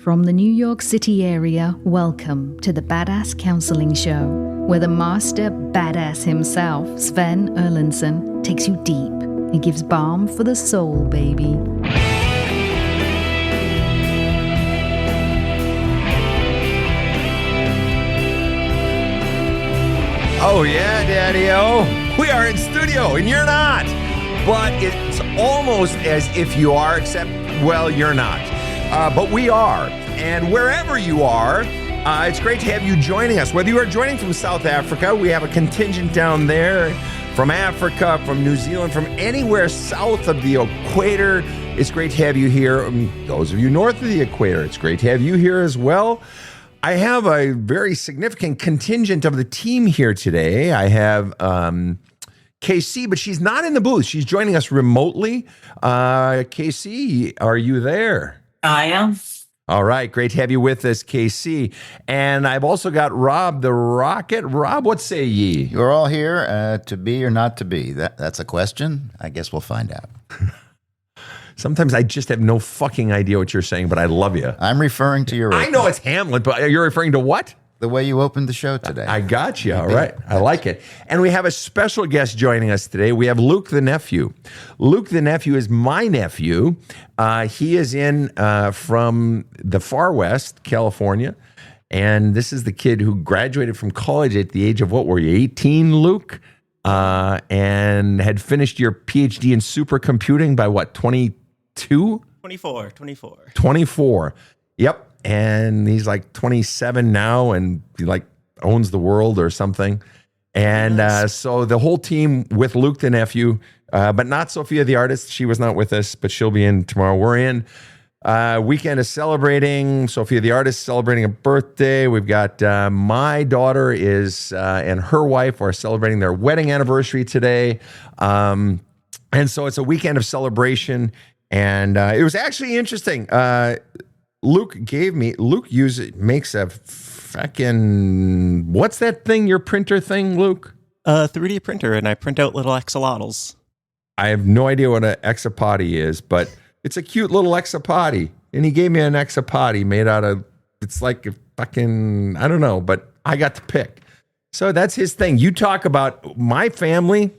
From the New York City area, welcome to the Badass Counseling Show, where the master badass himself, Sven takes you deep. He gives balm for the soul, baby. Oh yeah, Daddy-O. We are in studio and you're not. But it's almost as if you are, except, well, you're not. But we are. And wherever you are, it's great to have you joining us. Whether you are joining from South Africa, we have a contingent down there, from Africa, from New Zealand, from anywhere south of the equator. It's great to have you here. Those of you north of the equator, it's great to have you here as well. I have a very significant contingent of the team here today. I have KC, but she's not in the booth. She's joining us remotely. KC, are you there? I am. All right. Great to have you with us, KC. And I've also got Rob the Rocket. Rob, what say ye? You're all here to be or not to be. That's a question. I guess we'll find out. Sometimes I just have no fucking idea what you're saying, but I love you. I'm referring to your... I know it's Hamlet, but you're referring to what? The way you opened the show today. I got you. All right. I like it. And we have a special guest joining us today. We have Luke the nephew. Luke the nephew is my nephew. He is in from the far west, California. And this is the kid who graduated from college at the age of, what were you, 18, Luke? And had finished your PhD in supercomputing by what, 22? 24. Yep. And he's like 27 now, and he like owns the world or something. And Nice. So the whole team with Luke the nephew, but not Sophia the artist. She was not with us, but she'll be in tomorrow. We're in weekend of celebrating. Sophia the artist celebrating a birthday. We've got my daughter is and her wife are celebrating their wedding anniversary today. And so it's a weekend of celebration. And it was actually interesting. Luke makes a fucking, what's that thing, your printer thing, Luke? 3D printer, and I print out little axolotls. I have no idea what an exapody is, but it's a cute little exapody. And he gave me an exapody made out of, it's like a fucking, I don't know, but I got to pick. So that's his thing. You talk about my family.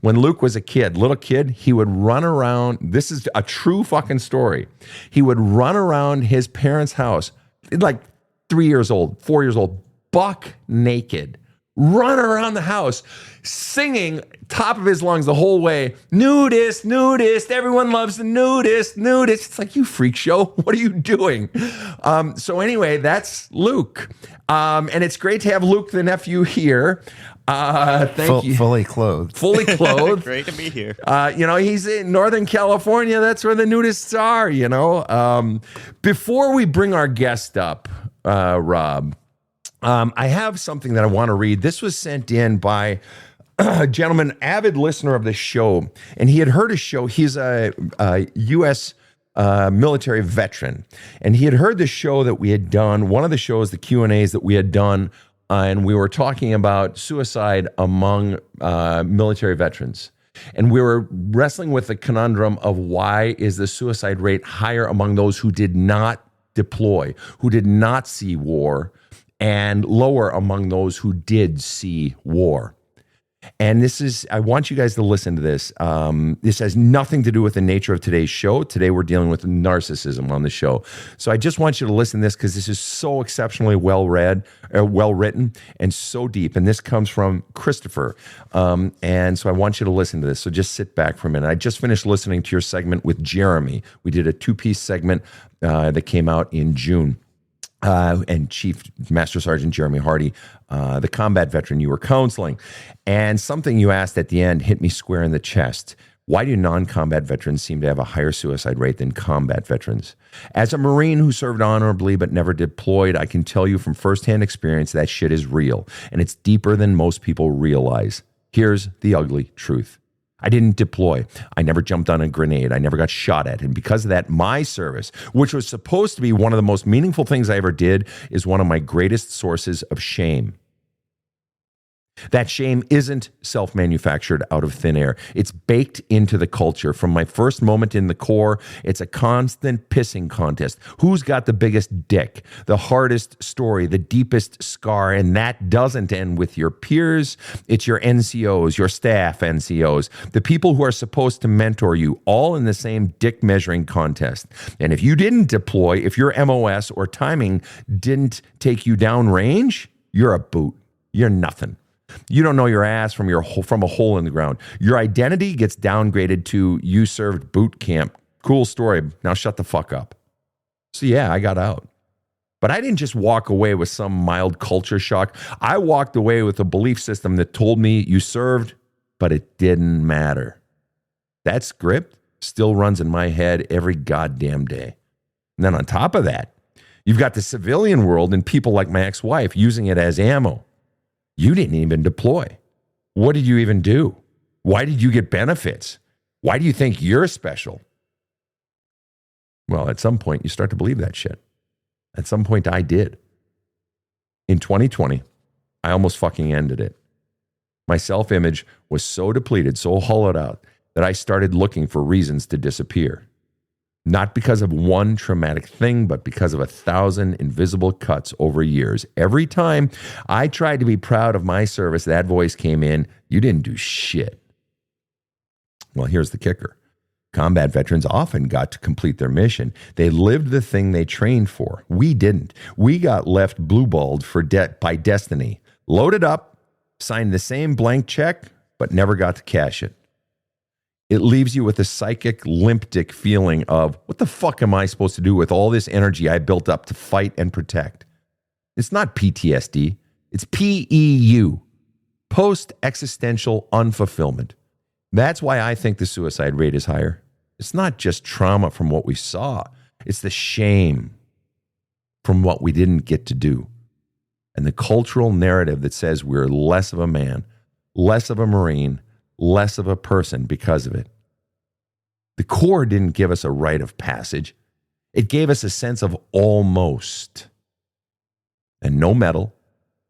When Luke was a kid, little kid, he would run around. This is a true fucking story. He would run around his parents' house, like 3 years old, 4 years old, buck naked, run around the house, singing top of his lungs the whole way, nudist, nudist, everyone loves the nudist, nudist. It's like, you freak show, what are you doing? So anyway, that's Luke. And it's great to have Luke the nephew here. Thank you. Fully clothed. Fully clothed. Great to be here. He's in Northern California. That's where the nudists are, Before we bring our guest up, Rob, I have something that I want to read. This was sent in by a gentleman, avid listener of the show, and he had heard a show. He's a U.S. Military veteran, and he had heard the show that we had done, one of the shows, the Q&As that we had done, and we were talking about suicide among military veterans. And we were wrestling with the conundrum of why is the suicide rate higher among those who did not deploy, who did not see war, and lower among those who did see war. And I want you guys to listen to this. This has nothing to do with the nature of today's show. Today we're dealing with narcissism on the show. So I just want you to listen to this because this is so exceptionally well written, and so deep. And this comes from Christopher. And so I want you to listen to this. So just sit back for a minute. I just finished listening to your segment with Jeremy. We did a 2-piece segment that came out in June. And Chief Master Sergeant Jeremy Hardy, the combat veteran you were counseling. And something you asked at the end hit me square in the chest. Why do non-combat veterans seem to have a higher suicide rate than combat veterans? As a Marine who served honorably but never deployed, I can tell you from firsthand experience that shit is real, and it's deeper than most people realize. Here's the ugly truth. I didn't deploy. I never jumped on a grenade. I never got shot at. And because of that, my service, which was supposed to be one of the most meaningful things I ever did, is one of my greatest sources of shame. That shame isn't self-manufactured out of thin air. It's baked into the culture. From my first moment in the Corps, it's a constant pissing contest. Who's got the biggest dick, the hardest story, the deepest scar? And that doesn't end with your peers. It's your NCOs, your staff NCOs, the people who are supposed to mentor you, all in the same dick measuring contest. And if you didn't deploy, if your MOS or timing didn't take you down range, you're a boot. You're nothing. You don't know your ass from a hole in the ground. Your identity gets downgraded to you served boot camp. Cool story. Now shut the fuck up. So yeah, I got out. But I didn't just walk away with some mild culture shock. I walked away with a belief system that told me you served, but it didn't matter. That script still runs in my head every goddamn day. And then on top of that, you've got the civilian world and people like my ex-wife using it as ammo. You didn't even deploy. What did you even do? Why did you get benefits? Why do you think you're special? Well, at some point, you start to believe that shit. At some point, I did. In 2020, I almost fucking ended it. My self-image was so depleted, so hollowed out, that I started looking for reasons to disappear. Not because of one traumatic thing, but because of 1,000 invisible cuts over years. Every time I tried to be proud of my service, that voice came in, you didn't do shit. Well, here's the kicker. Combat veterans often got to complete their mission. They lived the thing they trained for. We didn't. We got left blue-balled by destiny. Loaded up, signed the same blank check, but never got to cash it. It leaves you with a psychic limp dick feeling of, what the fuck am I supposed to do with all this energy I built up to fight and protect? It's not PTSD. It's PEU, post-existential unfulfillment. That's why I think the suicide rate is higher. It's not just trauma from what we saw. It's the shame from what we didn't get to do. And the cultural narrative that says we're less of a man, less of a Marine, less of a person because of it. The Corps didn't give us a rite of passage. It gave us a sense of almost. And no medal,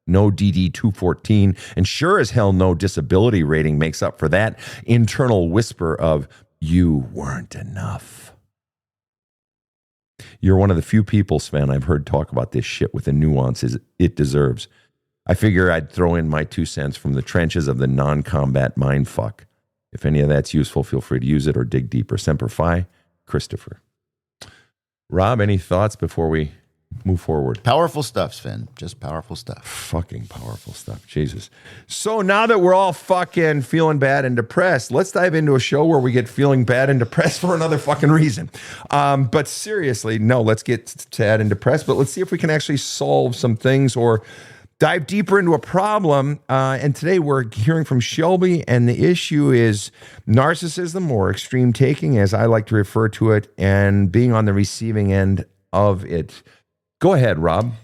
no DD-214, and sure as hell no disability rating makes up for that internal whisper of, you weren't enough. You're one of the few people, Sven, I've heard talk about this shit with the nuances it deserves. I figure I'd throw in my 2 cents from the trenches of the non-combat mindfuck. If any of that's useful, feel free to use it or dig deeper. Semper Fi, Christopher. Rob, any thoughts before we move forward? Powerful stuff, Sven. Just powerful stuff. Fucking powerful stuff. Jesus. So now that we're all fucking feeling bad and depressed, let's dive into a show where we get feeling bad and depressed for another fucking reason. But seriously, no, let's get sad and depressed, but let's see if we can actually solve some things or dive deeper into a problem. And today we're hearing from Shelby, and the issue is narcissism, or extreme taking, as I like to refer to it, and being on the receiving end of it. Go ahead, Rob.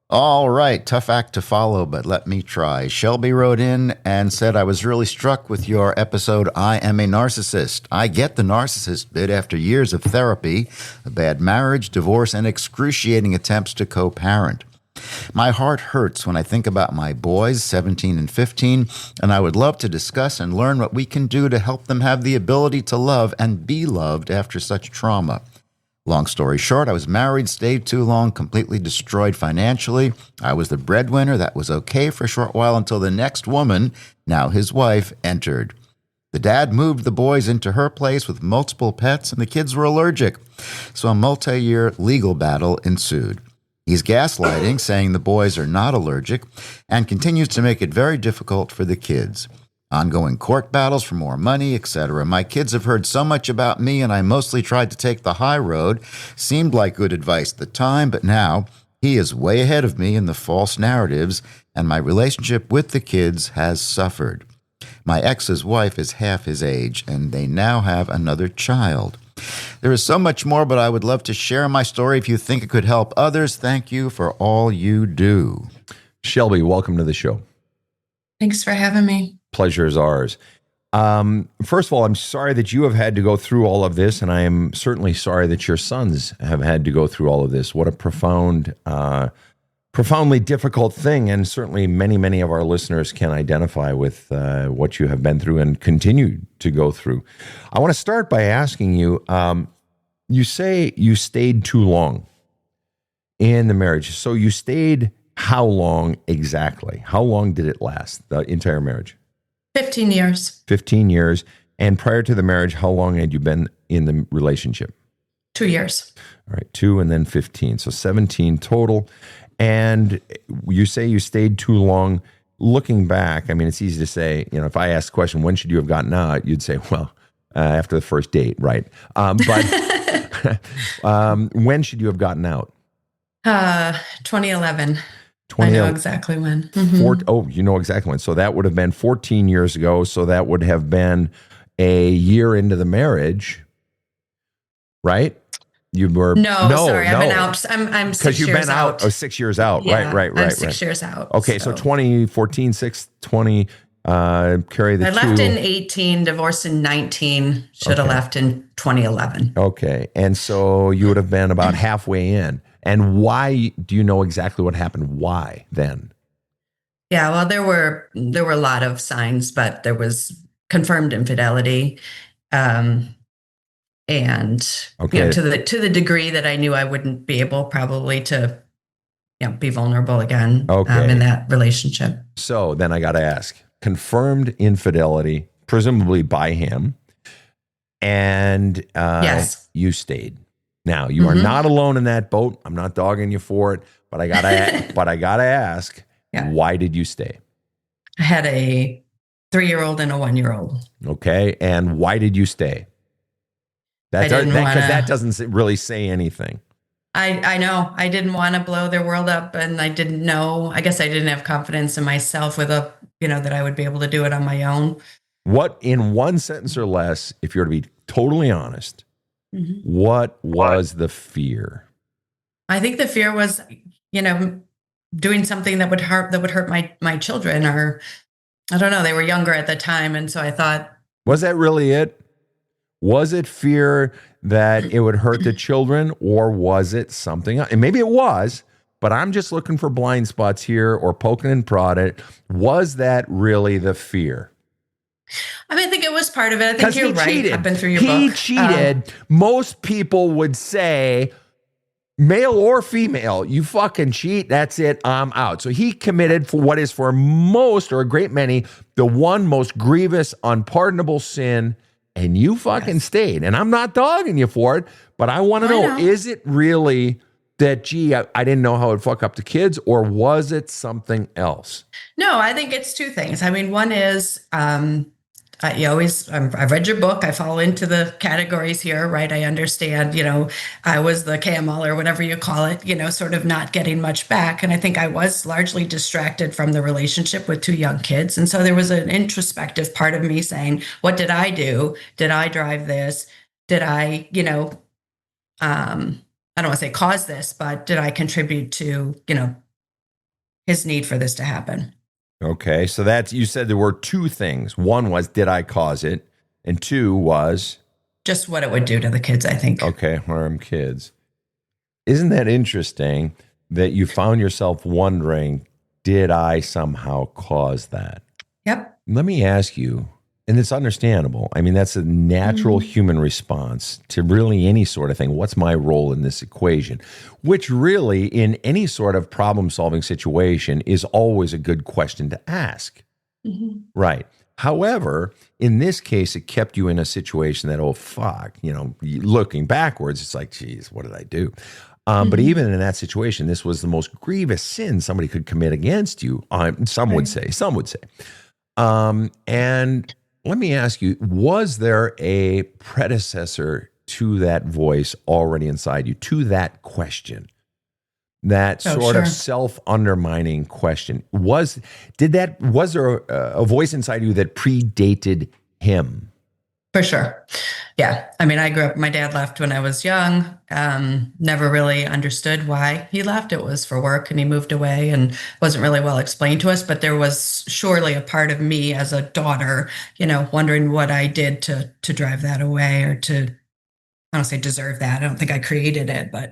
All right, tough act to follow, but let me try. Shelby wrote in and said, I was really struck with your episode, I Am a Narcissist. I get the narcissist bit after years of therapy, a bad marriage, divorce, and excruciating attempts to co-parent. My heart hurts when I think about my boys, 17 and 15, and I would love to discuss and learn what we can do to help them have the ability to love and be loved after such trauma. Long story short, I was married, stayed too long, completely destroyed financially. I was the breadwinner. That was okay for a short while until the next woman, now his wife, entered. The dad moved the boys into her place with multiple pets, and the kids were allergic. So a multi-year legal battle ensued. He's gaslighting, saying the boys are not allergic, and continues to make it very difficult for the kids. Ongoing court battles for more money, etc. My kids have heard so much about me, and I mostly tried to take the high road. Seemed like good advice at the time, but now he is way ahead of me in the false narratives, and my relationship with the kids has suffered. My ex's wife is half his age, and they now have another child. There is so much more, but I would love to share my story if you think it could help others. Thank you for all you do. Shelby, welcome to the show. Thanks for having me. Pleasure is ours. First of all, I'm sorry that you have had to go through all of this, and I am certainly sorry that your sons have had to go through all of this. What a profound profoundly difficult thing, and certainly many of our listeners can identify with what you have been through and continue to go through. I want to start by asking you, you say you stayed too long in the marriage. So you stayed how long exactly? How long did it last, the entire marriage? 15 years. 15 years. And prior to the marriage, how long had you been in the relationship? 2 years. All right, 2 and then 15. So 17 total. And you say you stayed too long. Looking back, I mean, it's easy to say, if I asked the question, when should you have gotten out? You'd say, well, after the first date, right? But when should you have gotten out? 2011. I know exactly when. Mm-hmm. You know exactly when. So that would have been 14 years ago. So that would have been a year into the marriage, right? You were sorry, I've been out. I'm 6 years out. Because you've been out. 6 years out. Yeah, Right. I'm 6 years out. Okay, so 2014, 6, 20, carry the I two. left in 18, divorced in 19, should have left in 2011. Okay, and so you would have been about halfway in. And why, do you know exactly what happened? Why then? Yeah, well, there were a lot of signs, but there was confirmed infidelity. And to the degree that I knew I wouldn't be able probably to be vulnerable again in that relationship. So then I got to ask, confirmed infidelity, presumably by him, and yes, you stayed. Now you are not alone in that boat. I'm not dogging you for it, but I gotta ask, why did you stay? I had a 3-year-old and a 1-year-old. Okay, and why did you stay? Because that doesn't really say anything. I know. I didn't want to blow their world up, and I didn't know. I guess I didn't have confidence in myself that I would be able to do it on my own. What, in one sentence or less, if you're to be totally honest, what was the fear? I think the fear was, doing something that would hurt my children, or I don't know. They were younger at the time, and so I thought, was that really it? Was it fear that it would hurt the children, or was it something else? And maybe it was, but I'm just looking for blind spots here or poking and prodding. Was that really the fear? I mean, I think it was part of it. I think you're right. Cheated. I've been through your book. He cheated. Most people would say, male or female, you fucking cheat, that's it, I'm out. So he committed for what is for most, or a great many, the one most grievous, unpardonable sin, and you fucking stayed. And I'm not dogging you for it, but I want to know, is it really that, I didn't know how it would fuck up the kids, or was it something else? No, I think it's two things. I mean, one is, I've read your book. I fall into the categories here, right? I understand, I was the camel or whatever you call it, sort of not getting much back. And I think I was largely distracted from the relationship with 2 young kids. And so there was an introspective part of me saying, what did I do? Did I drive this? Did I, I don't want to say cause this, but did I contribute to, his need for this to happen? Okay, so you said there were 2 things. One was, did I cause it? And 2 was? Just what it would do to the kids, I think. Okay, harm kids. Isn't that interesting that you found yourself wondering, did I somehow cause that? Yep. Let me ask you, and it's understandable. I mean, that's a natural human response to really any sort of thing. What's my role in this equation? Which really, in any sort of problem-solving situation, is always a good question to ask. Right. However, in this case, it kept you in a situation that, oh, fuck, looking backwards, it's like, geez, what did I do? But even in that situation, this was the most grievous sin somebody could commit against you. Some would say. And let me ask you, was there a predecessor to that voice already inside you, to that question, that sort of self-undermining question? Was there a voice inside you that predated him? For sure. Yeah. I mean, I grew up, my dad left when I was young, never really understood why he left. It was for work and he moved away and wasn't really well explained to us. But there was surely a part of me as a daughter, wondering what I did to drive that away, or to, I don't say deserve that. I don't think I created it, but.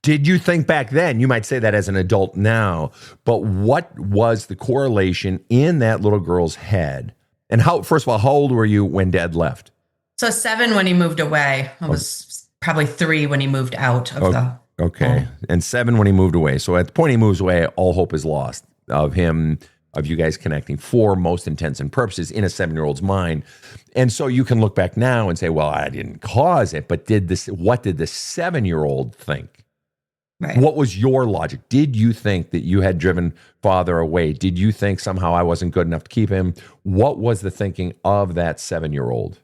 Did you think back then, you might say that as an adult now, but what was the correlation in that little girl's head? And first of all, how old were you when Dad left? So 7 when he moved away. I was probably 3 when he moved out of the Okay. home. And 7 when he moved away. So at the point he moves away, all hope is lost of you guys connecting for most intents and purposes in a 7-year-old's mind. And so you can look back now and say, well, I didn't cause it, but what did the 7-year-old think? Right. What was your logic? Did you think that you had driven father away? Did you think somehow I wasn't good enough to keep him? What was the thinking of that 7-year-old?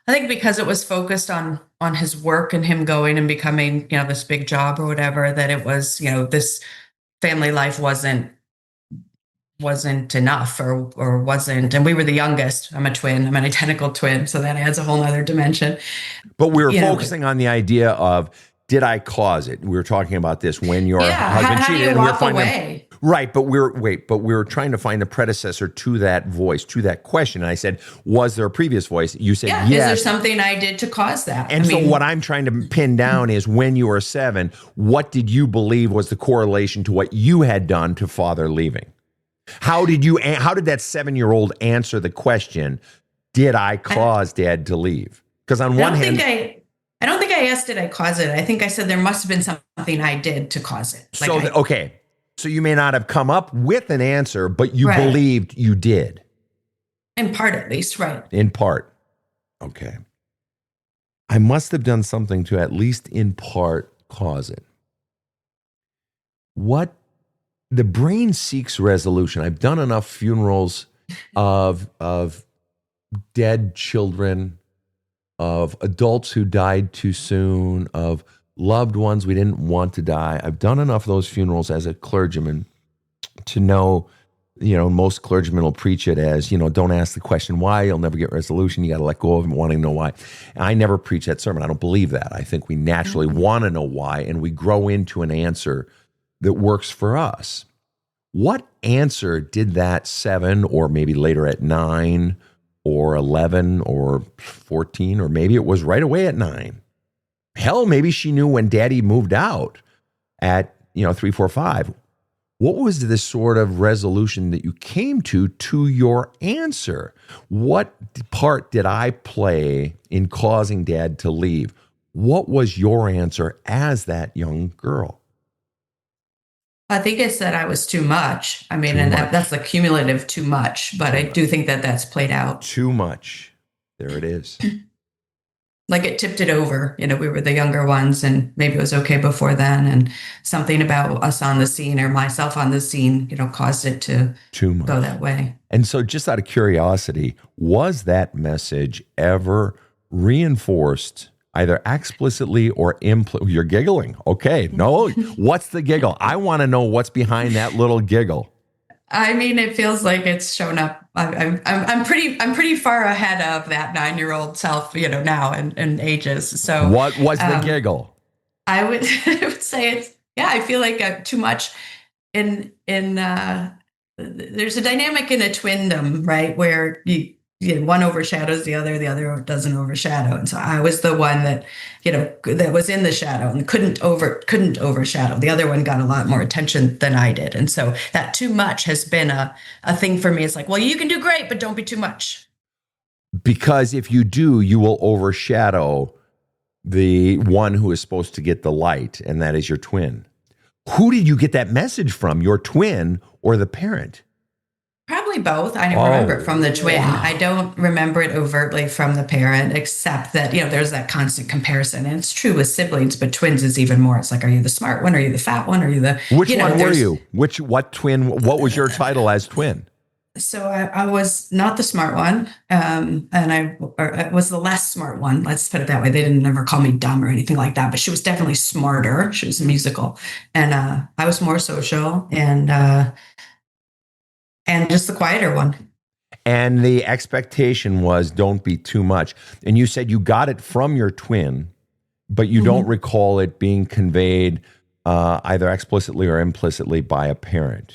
I think because it was focused on his work and him going and becoming, this big job or whatever, that it was, this family life wasn't enough or wasn't. And we were the youngest. I'm a twin. I'm an identical twin. So that adds a whole other dimension. But we were focusing on the idea of, did I cause it? We were talking about this when your husband how cheated. do you and walk away? Right, but we were trying to find a predecessor to that voice, to that question. And I said, was there a previous voice? You said, yes. Is there something I did to cause that? And so what I'm trying to pin down is when you were 7, what did you believe was the correlation to what you had done to father leaving? How did that 7-year-old answer the question, did I cause Dad to leave? Because on one hand, I don't think I asked, did I cause it? I think I said there must have been something I did to cause it. So you may not have come up with an answer, but you believed you did. In part, at least, right. In part. Okay. I must have done something to at least in part cause it. What the brain seeks resolution. I've done enough funerals of dead children, of adults who died too soon, of loved ones we didn't want to die. I've done enough of those funerals as a clergyman to know, most clergymen will preach it as, don't ask the question why, you'll never get resolution. You got to let go of it, wanting to know why. And I never preach that sermon. I don't believe that. I think we naturally want to know why, and we grow into an answer that works for us. What answer did that 7 or maybe later at 9 or 11 or 14, or maybe it was right away at 9? Hell, maybe she knew when Daddy moved out at 3, 4, 5. What was this sort of resolution that you came to your answer? What part did I play in causing Dad to leave? What was your answer as that young girl? I think it's that I was too much. I mean, that's the cumulative too much, but I do think that that's played out. Too much. There it is. Like it tipped it over. We were the younger ones, and maybe it was okay before then. And something about us on the scene or myself on the scene, caused it to go that way. And so just out of curiosity, was that message ever reinforced either explicitly or implicitly? You're giggling. Okay. No, what's the giggle? I want to know what's behind that little giggle. I mean, it feels like it's shown up. I'm pretty far ahead of that 9-year-old self, now and ages. So what was the giggle? I would say it's, I feel like too much in there's a dynamic in a twindom, right? Where one overshadows the other doesn't overshadow. And so I was the one that, that was in the shadow and couldn't overshadow. The other one got a lot more attention than I did. And so that too much has been a thing for me. It's like, well, you can do great, but don't be too much. Because if you do, you will overshadow the one who is supposed to get the light, and that is your twin. Who did you get that message from, your twin or the parent? Probably both. I remember it from the twin. Wow. I don't remember it overtly from the parent, except that, there's that constant comparison. And it's true with siblings, but twins is even more. It's like, are you the smart one? Are you the fat one? Are you the... Which one were you? What twin? What was your title as twin? So I was not the smart one. And I was the less smart one. Let's put it that way. They didn't ever call me dumb or anything like that, but she was definitely smarter. She was musical. And I was more social and just the quieter one. And the expectation was don't be too much. And you said you got it from your twin, but you don't recall it being conveyed either explicitly or implicitly by a parent.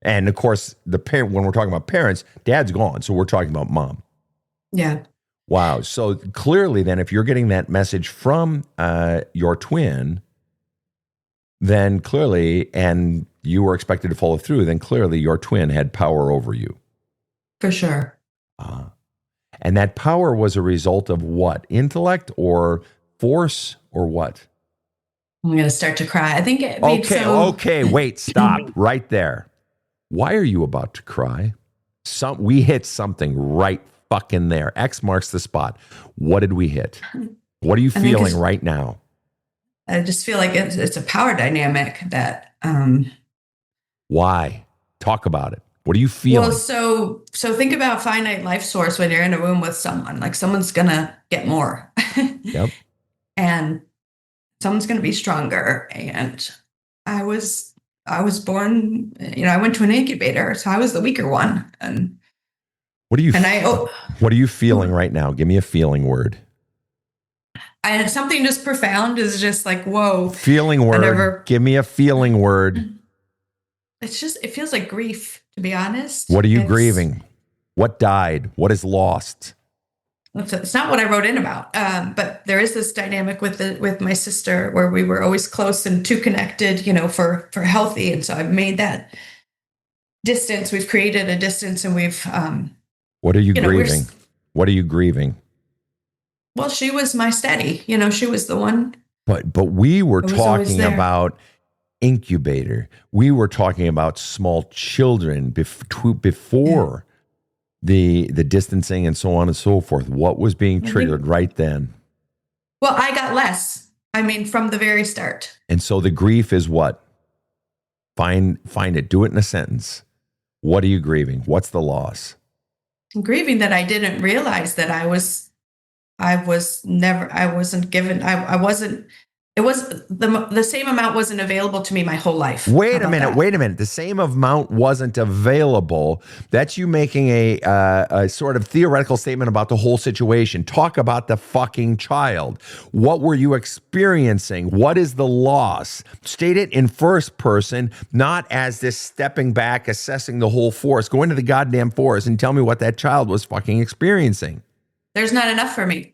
And of course, the parent, when we're talking about parents, Dad's gone. So we're talking about Mom. Yeah. Wow. So clearly then, if you're getting that message from your twin, then clearly, and you were expected to follow through, then clearly your twin had power over you. For sure. And that power was a result of what? Intellect or force or what? I'm going to start to cry. I think it made Okay, wait, stop right there. Why are you about to cry? We hit something right fucking there. X marks the spot. What did we hit? What are you feeling right now? I just feel like it's a power dynamic that. Why? Talk about it. What are you feeling? Well, so think about finite life source when you're in a room with someone. Like someone's gonna get more. Yep. And someone's gonna be stronger. And I was born. I went to an incubator, so I was the weaker one. And what are you feeling right now? Give me a feeling word. Something just profound is just like, whoa. Feeling word. Give me a feeling word. It feels like grief, to be honest. What are you grieving? What died? What is lost? It's not what I wrote in about. But there is this dynamic with my sister where we were always close and too connected, for healthy. And so I've made that distance. We've created a distance and we've, what are you grieving? What are you grieving? Well, she was my steady, she was the one. But we were talking about incubator. We were talking about small children before the distancing and so on and so forth. What was being triggered right then? Well, I got less. From the very start. And so the grief is what? Find it. Do it in a sentence. What are you grieving? What's the loss? I'm grieving that I didn't realize that it was the same amount wasn't available to me my whole life. Wait a minute. The same amount wasn't available. That's you making a sort of theoretical statement about the whole situation. Talk about the fucking child. What were you experiencing? What is the loss? State it in first person, not as this stepping back, assessing the whole forest. Go into the goddamn forest and tell me what that child was fucking experiencing. There's not enough for me.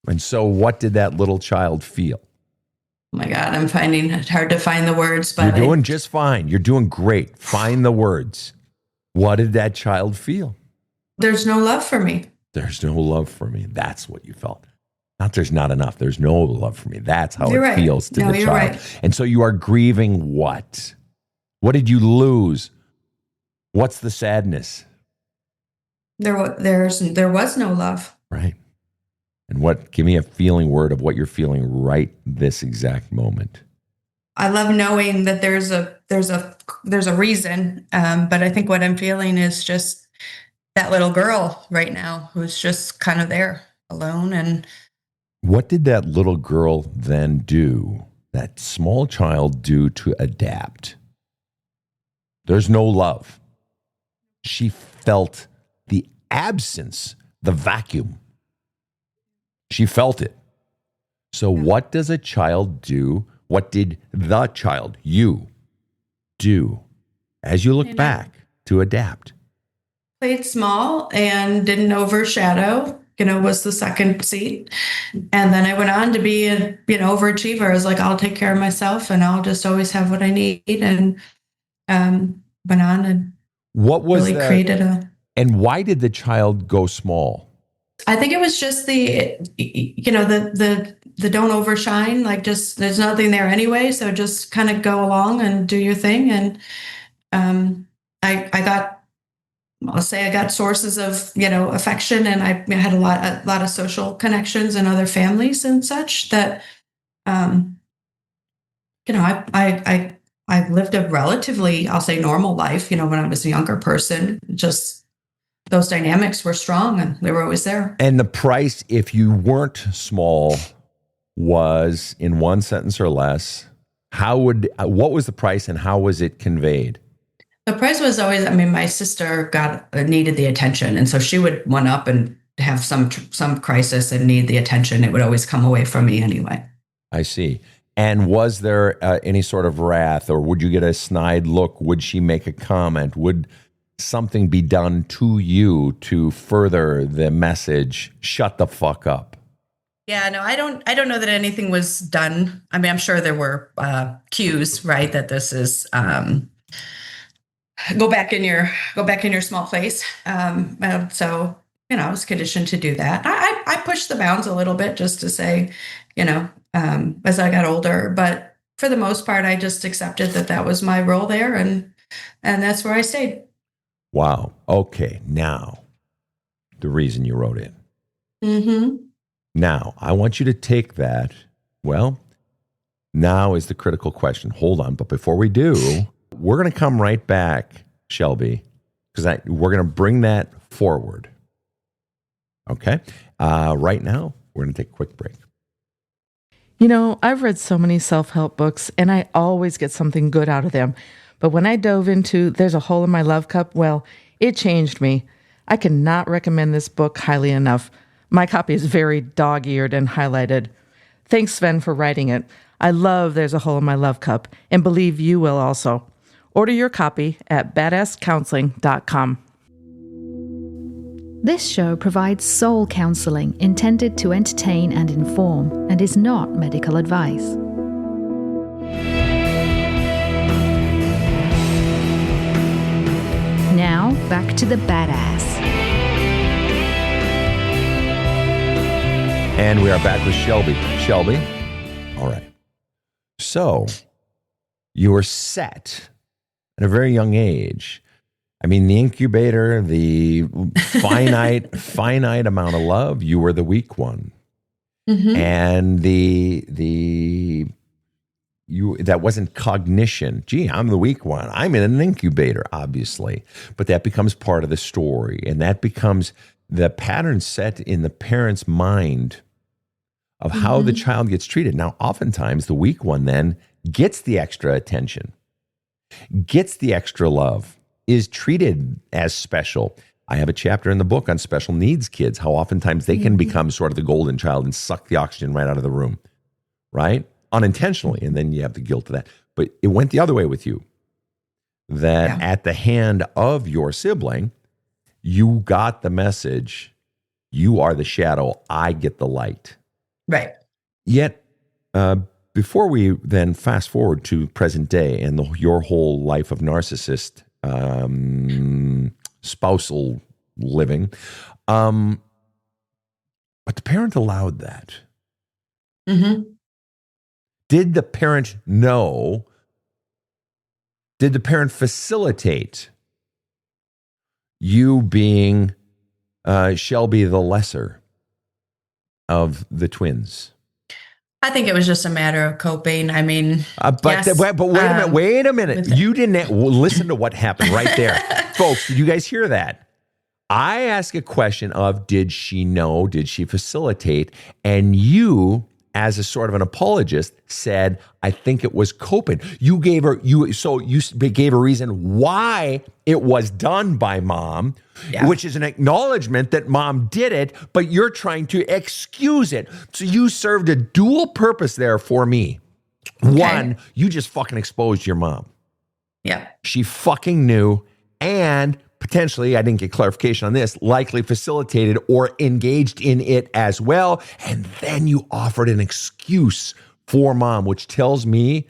And so what did that little child feel? Oh my God, I'm finding it hard to find the words. But you're doing just fine. You're doing great. Find the words. What did that child feel? There's no love for me. There's no love for me. That's what you felt. Not there's not enough. There's no love for me. That's how it feels to the child. Right. And so you are grieving what? What did you lose? What's the sadness? There was no love. Right. And give me a feeling word of what you're feeling right this exact moment. I love knowing that there's a reason. But I think what I'm feeling is just that little girl right now who's just kind of there alone. And what did that little girl then do, that small child do to adapt? There's no love. She felt the absence, the vacuum. She felt it. So what does a child do? What did the child, you, do as you look back to adapt? Played small and didn't overshadow, was the second seat. And then I went on to be an overachiever. I was like, I'll take care of myself and I'll just always have what I need. And went on and what was really that? Created a... And why did the child go small? I think it was just the don't overshine, like just there's nothing there anyway. So just kind of go along and do your thing. And I got sources of, affection, and I had a lot of social connections and other families and such that, I lived a relatively, I'll say, normal life, when I was a younger person. Just those dynamics were strong and they were always there. And the price, if you weren't small, was in one sentence or less. What was the price and how was it conveyed? The price was always, my sister needed the attention. And so she would one up and have some crisis and need the attention. It would always come away from me anyway. I see. And was there any sort of wrath, or would you get a snide look? Would she make a comment? Would something be done to you to further the message, shut the fuck up? Yeah, no, I don't know that anything was done. I mean, I'm sure there were cues, right, that this is go back in your small place. So I was conditioned to do that. I pushed the bounds a little bit just to say, as I got older, but for the most part, I just accepted that was my role there, and that's where I stayed. Wow. Okay. Now, the reason you wrote in. Mm-hmm. Now, I want you to take that. Well, now is the critical question. Hold on. But before we do, we're going to come right back, Shelby, because we're going to bring that forward. Okay? Right now, we're going to take a quick break. I've read so many self-help books, and I always get something good out of them. But when I dove into There's a Hole in My Love Cup, well, it changed me. I cannot recommend this book highly enough. My copy is very dog-eared and highlighted. Thanks, Sven, for writing it. I love There's a Hole in My Love Cup, and believe you will also. Order your copy at badasscounseling.com. This show provides soul counseling intended to entertain and inform and is not medical advice. Now, back to the badass. And we are back with Shelby. Shelby? All right. So, you were set at a very young age. I mean, the incubator, the finite amount of love, you were the weak one. Mm-hmm. And that wasn't cognition. Gee, I'm the weak one. I'm in an incubator, obviously. But that becomes part of the story. And that becomes the pattern set in the parent's mind of how the child gets treated. Now, oftentimes, the weak one then gets the extra attention, gets the extra love, is treated as special. I have a chapter in the book on special needs kids, how oftentimes they can become sort of the golden child and suck the oxygen right out of the room, right? Unintentionally. And then you have the guilt of that. But it went the other way with you, that at the hand of your sibling, you got the message, you are the shadow, I get the light. Right. Yet, before we then fast forward to present day and your whole life of narcissist, spousal living, but the parent allowed that. Mm-hmm. Did the parent know? Did the parent facilitate you being Shelby the lesser of the twins? I think it was just a matter of coping. I mean, but wait a minute. You didn't listen to what happened right there. Folks, did you guys hear that? I asked a question of, did she know? Did she facilitate? And you, as a sort of an apologist, said, I think it was coping. You gave her a reason why it was done by mom, which is an acknowledgement that mom did it, but you're trying to excuse it. So you served a dual purpose there for me. Okay. One, you just fucking exposed your mom. Yeah. She fucking knew, and potentially, I didn't get clarification on this, likely facilitated or engaged in it as well. And then you offered an excuse for mom, which tells me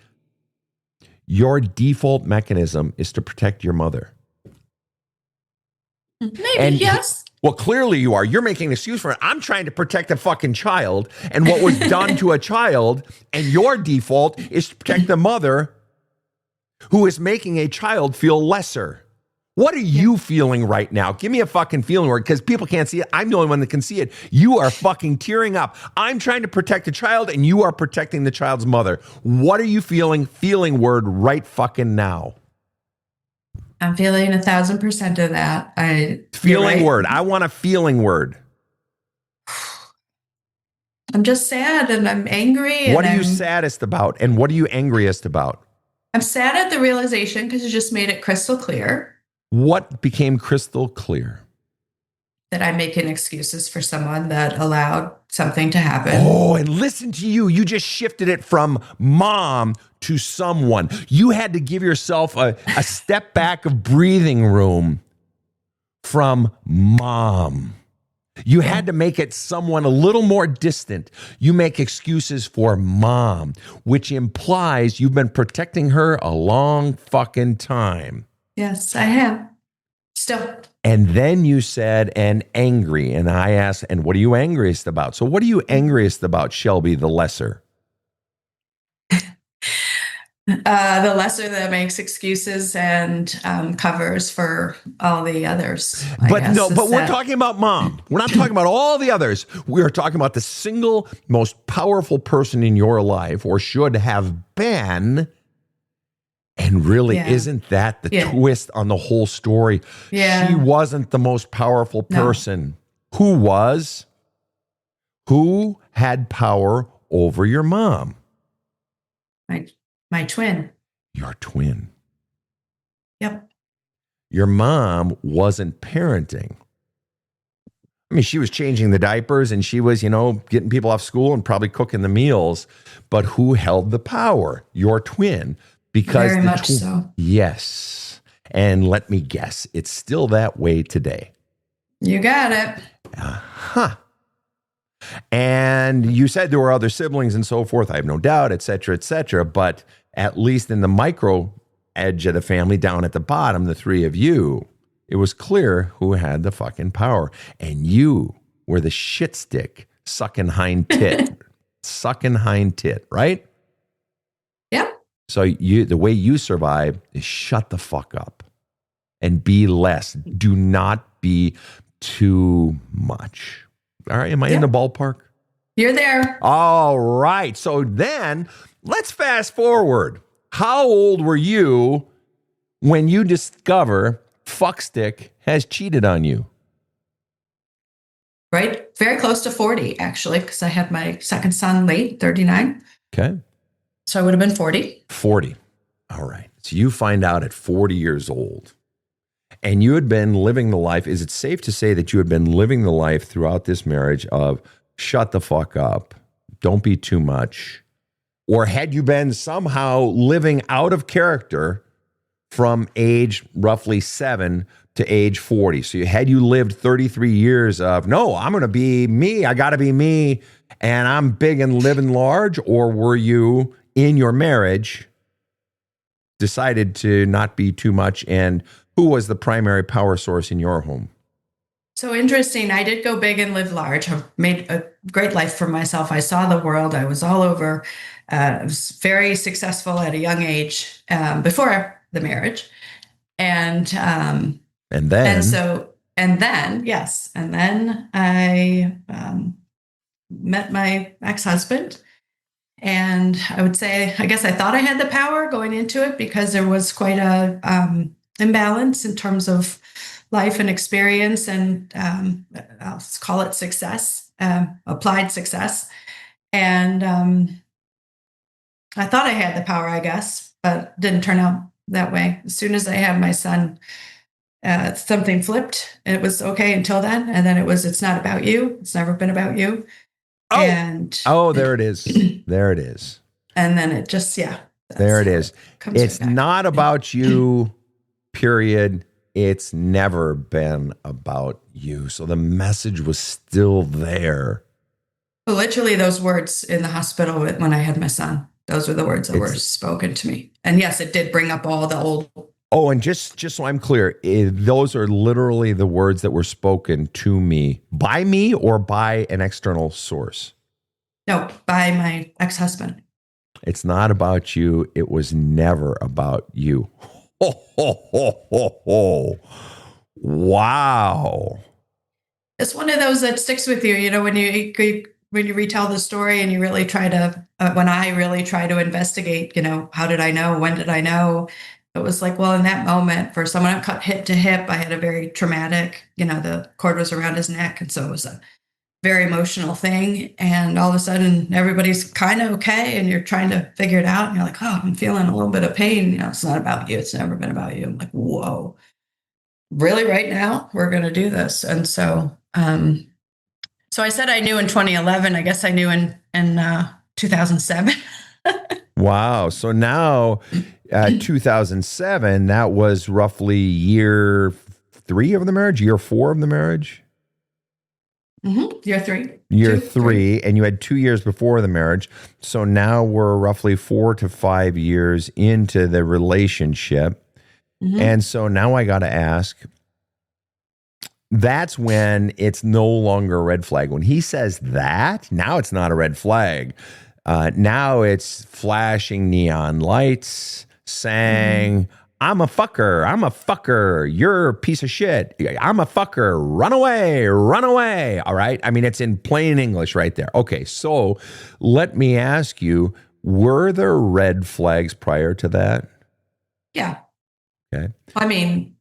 your default mechanism is to protect your mother. Maybe, yes. Well, clearly you are. You're making an excuse for it. I'm trying to protect a fucking child and what was done to a child, and your default is to protect the mother who is making a child feel lesser. What are you feeling right now? Give me a fucking feeling word, because people can't see it. I'm the only one that can see it. You are fucking tearing up. I'm trying to protect the child, and you are protecting the child's mother. What are you feeling? Feeling word right fucking now. I'm feeling 1,000% of that. Feeling word. I want a feeling word. I'm just sad and I'm angry. What are you saddest about, and what are you angriest about? I'm sad at the realization because you just made it crystal clear. What became crystal clear? That I'm making excuses for someone that allowed something to happen. Oh, and listen to you. You just shifted it from mom to someone. You had to give yourself a step back of breathing room from mom. You had to make it someone a little more distant. You make excuses for mom, which implies you've been protecting her a long fucking time. Yes, I have. Still. And then you said, and angry. And I asked, and what are you angriest about? So what are you angriest about, Shelby the lesser? The lesser that makes excuses and covers for all the others. But we're talking about mom. We're not talking about all the others. We're talking about the single most powerful person in your life, or should have been. And really, isn't that the twist on the whole story? Yeah. She wasn't the most powerful person. No. Who was? Who had power over your mom? My twin. Your twin. Yep. Your mom wasn't parenting. I mean, she was changing the diapers and she was, getting people off school and probably cooking the meals. But who held the power? Your twin. Because very much so. Yes. And let me guess, it's still that way today. You got it. Uh-huh. And you said there were other siblings and so forth. I have no doubt, et cetera, et cetera. But at least in the micro edge of the family down at the bottom, the three of you, it was clear who had the fucking power. And you were the shit stick sucking hind tit. Sucking hind tit, right? Yep. So the way you survive is shut the fuck up and be less. Do not be too much. All right. Am I in the ballpark? You're there. All right. So then let's fast forward. How old were you when you discover Fuckstick has cheated on you? Right. Very close to 40, actually, because I had my second son late, 39. Okay. So I would have been 40. 40. All right. So you find out at 40 years old. And you had been living the life. Is it safe to say that you had been living the life throughout this marriage of shut the fuck up, don't be too much? Or had you been somehow living out of character from age roughly 7 to age 40? So had you lived 33 years of, no, I'm going to be me, I got to be me, and I'm big and living large? Or were you in your marriage decided to not be too much, and who was the primary power source in your home? So interesting. I did go big and live large. I made a great life for myself. I saw the world. I was all over. I was very successful at a young age before the marriage. And then I met my ex-husband. And I would say, I guess I thought I had the power going into it because there was quite a imbalance in terms of life and experience and I'll call it success, applied success. And I thought I had the power, I guess, but didn't turn out that way. As soon as I had my son, something flipped. It was okay until then. And then it's not about you. It's never been about you. Oh, and there it is. There it is. And then it just, there it is. It's not about you, period. It's never been about you. So the message was still there. Literally those words in the hospital when I had my son, those were the words that were spoken to me. And yes, it did bring up all the old. Oh, and just so I'm clear, those are literally the words that were spoken to me or by an external source? No, by my ex-husband. It's not about you. It was never about you. Ho, ho, ho, ho, ho. Wow. It's one of those that sticks with you, when you retell the story and you really try to, when I really try to investigate, how did I know? When did I know? It was like, well, in that moment, for someone I'm cut hip to hip, I had a very traumatic, the cord was around his neck. And so it was a very emotional thing. And all of a sudden, everybody's kind of okay. And you're trying to figure it out. And you're like, oh, I'm feeling a little bit of pain. It's not about you. It's never been about you. I'm like, whoa, really right now? We're going to do this. And so, so I said I knew in 2011. I guess I knew in 2007. Wow. So now 2007, that was roughly year 3 of the marriage, year 4 of the marriage? Year three. Year Two, three, and you had 2 years before the marriage. So now we're roughly 4 to 5 years into the relationship. And so now I got to ask, that's when it's no longer a red flag. When he says that, now it's not a red flag. Now it's flashing neon lights saying, I'm a fucker, you're a piece of shit, I'm a fucker, run away. All right. I mean, it's in plain English right there. Okay. So let me ask you, were there red flags prior to that? Yeah. Okay. I mean,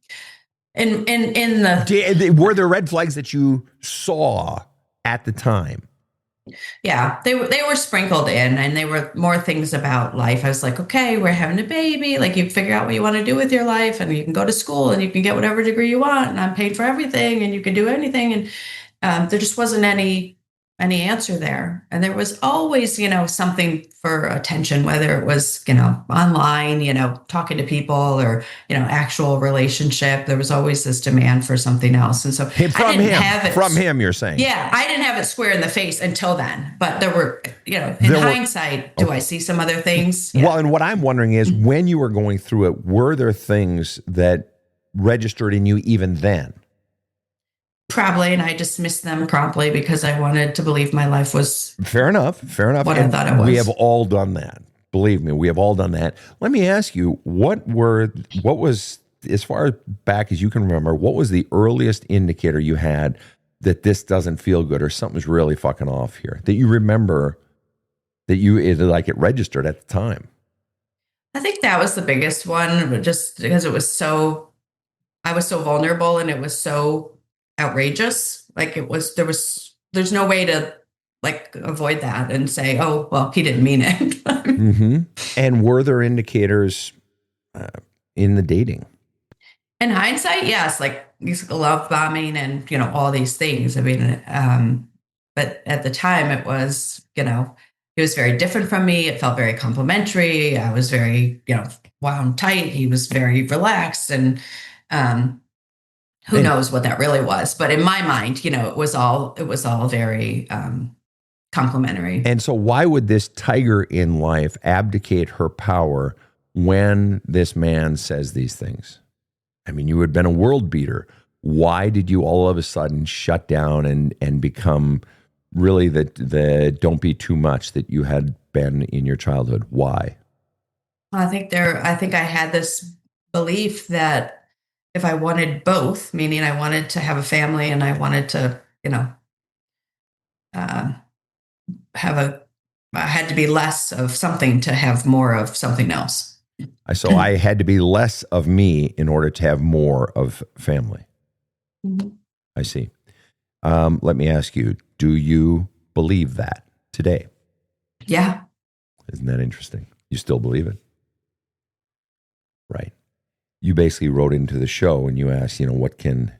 in the Were there red flags that you saw at the time? yeah, they were sprinkled in, and they were more things about life. I was like, okay, we're having a baby. Like, you figure out what you want to do with your life, and you can go to school, and you can get whatever degree you want, and I'm paid for everything, and you can do anything. And there just wasn't any answer there. And there was always, something for attention, whether it was, online, talking to people, or, actual relationship. There was always this demand for something else. And so I didn't have it from him, you're saying? Yeah, I didn't have it square in the face until then. But there were, in hindsight, do I see some other things? Yeah. Well, and what I'm wondering is, when you were going through it, were there things that registered in you even then? Probably, and I dismissed them promptly because I wanted to believe my life was fair enough. What I thought it was. We have all done that. Believe me, we have all done that. Let me ask you, what was, as far back as you can remember, what was the earliest indicator you had that this doesn't feel good or something's really fucking off here, that you remember that it registered at the time? I think that was the biggest one, just because I was so vulnerable, and it was so outrageous. Like, there's no way to avoid that and say, oh, well, he didn't mean it. And were there indicators in the dating? In hindsight, yes, like love bombing and, all these things. I mean, but at the time it was, it was very different from me. It felt very complimentary. I was very, wound tight. He was very relaxed, and who knows what that really was. But in my mind, it was all very complimentary. And so why would this tiger in life abdicate her power when this man says these things? I mean, you had been a world beater. Why did you all of a sudden shut down and become really the don't be too much that you had been in your childhood? Why? I think I had this belief that if I wanted both, meaning I wanted to have a family and I wanted to, I had to be less of something to have more of something else. So I had to be less of me in order to have more of family. I see. Let me ask you, do you believe that today? Yeah. Isn't that interesting? You still believe it? Right. You basically wrote into the show and you asked, what can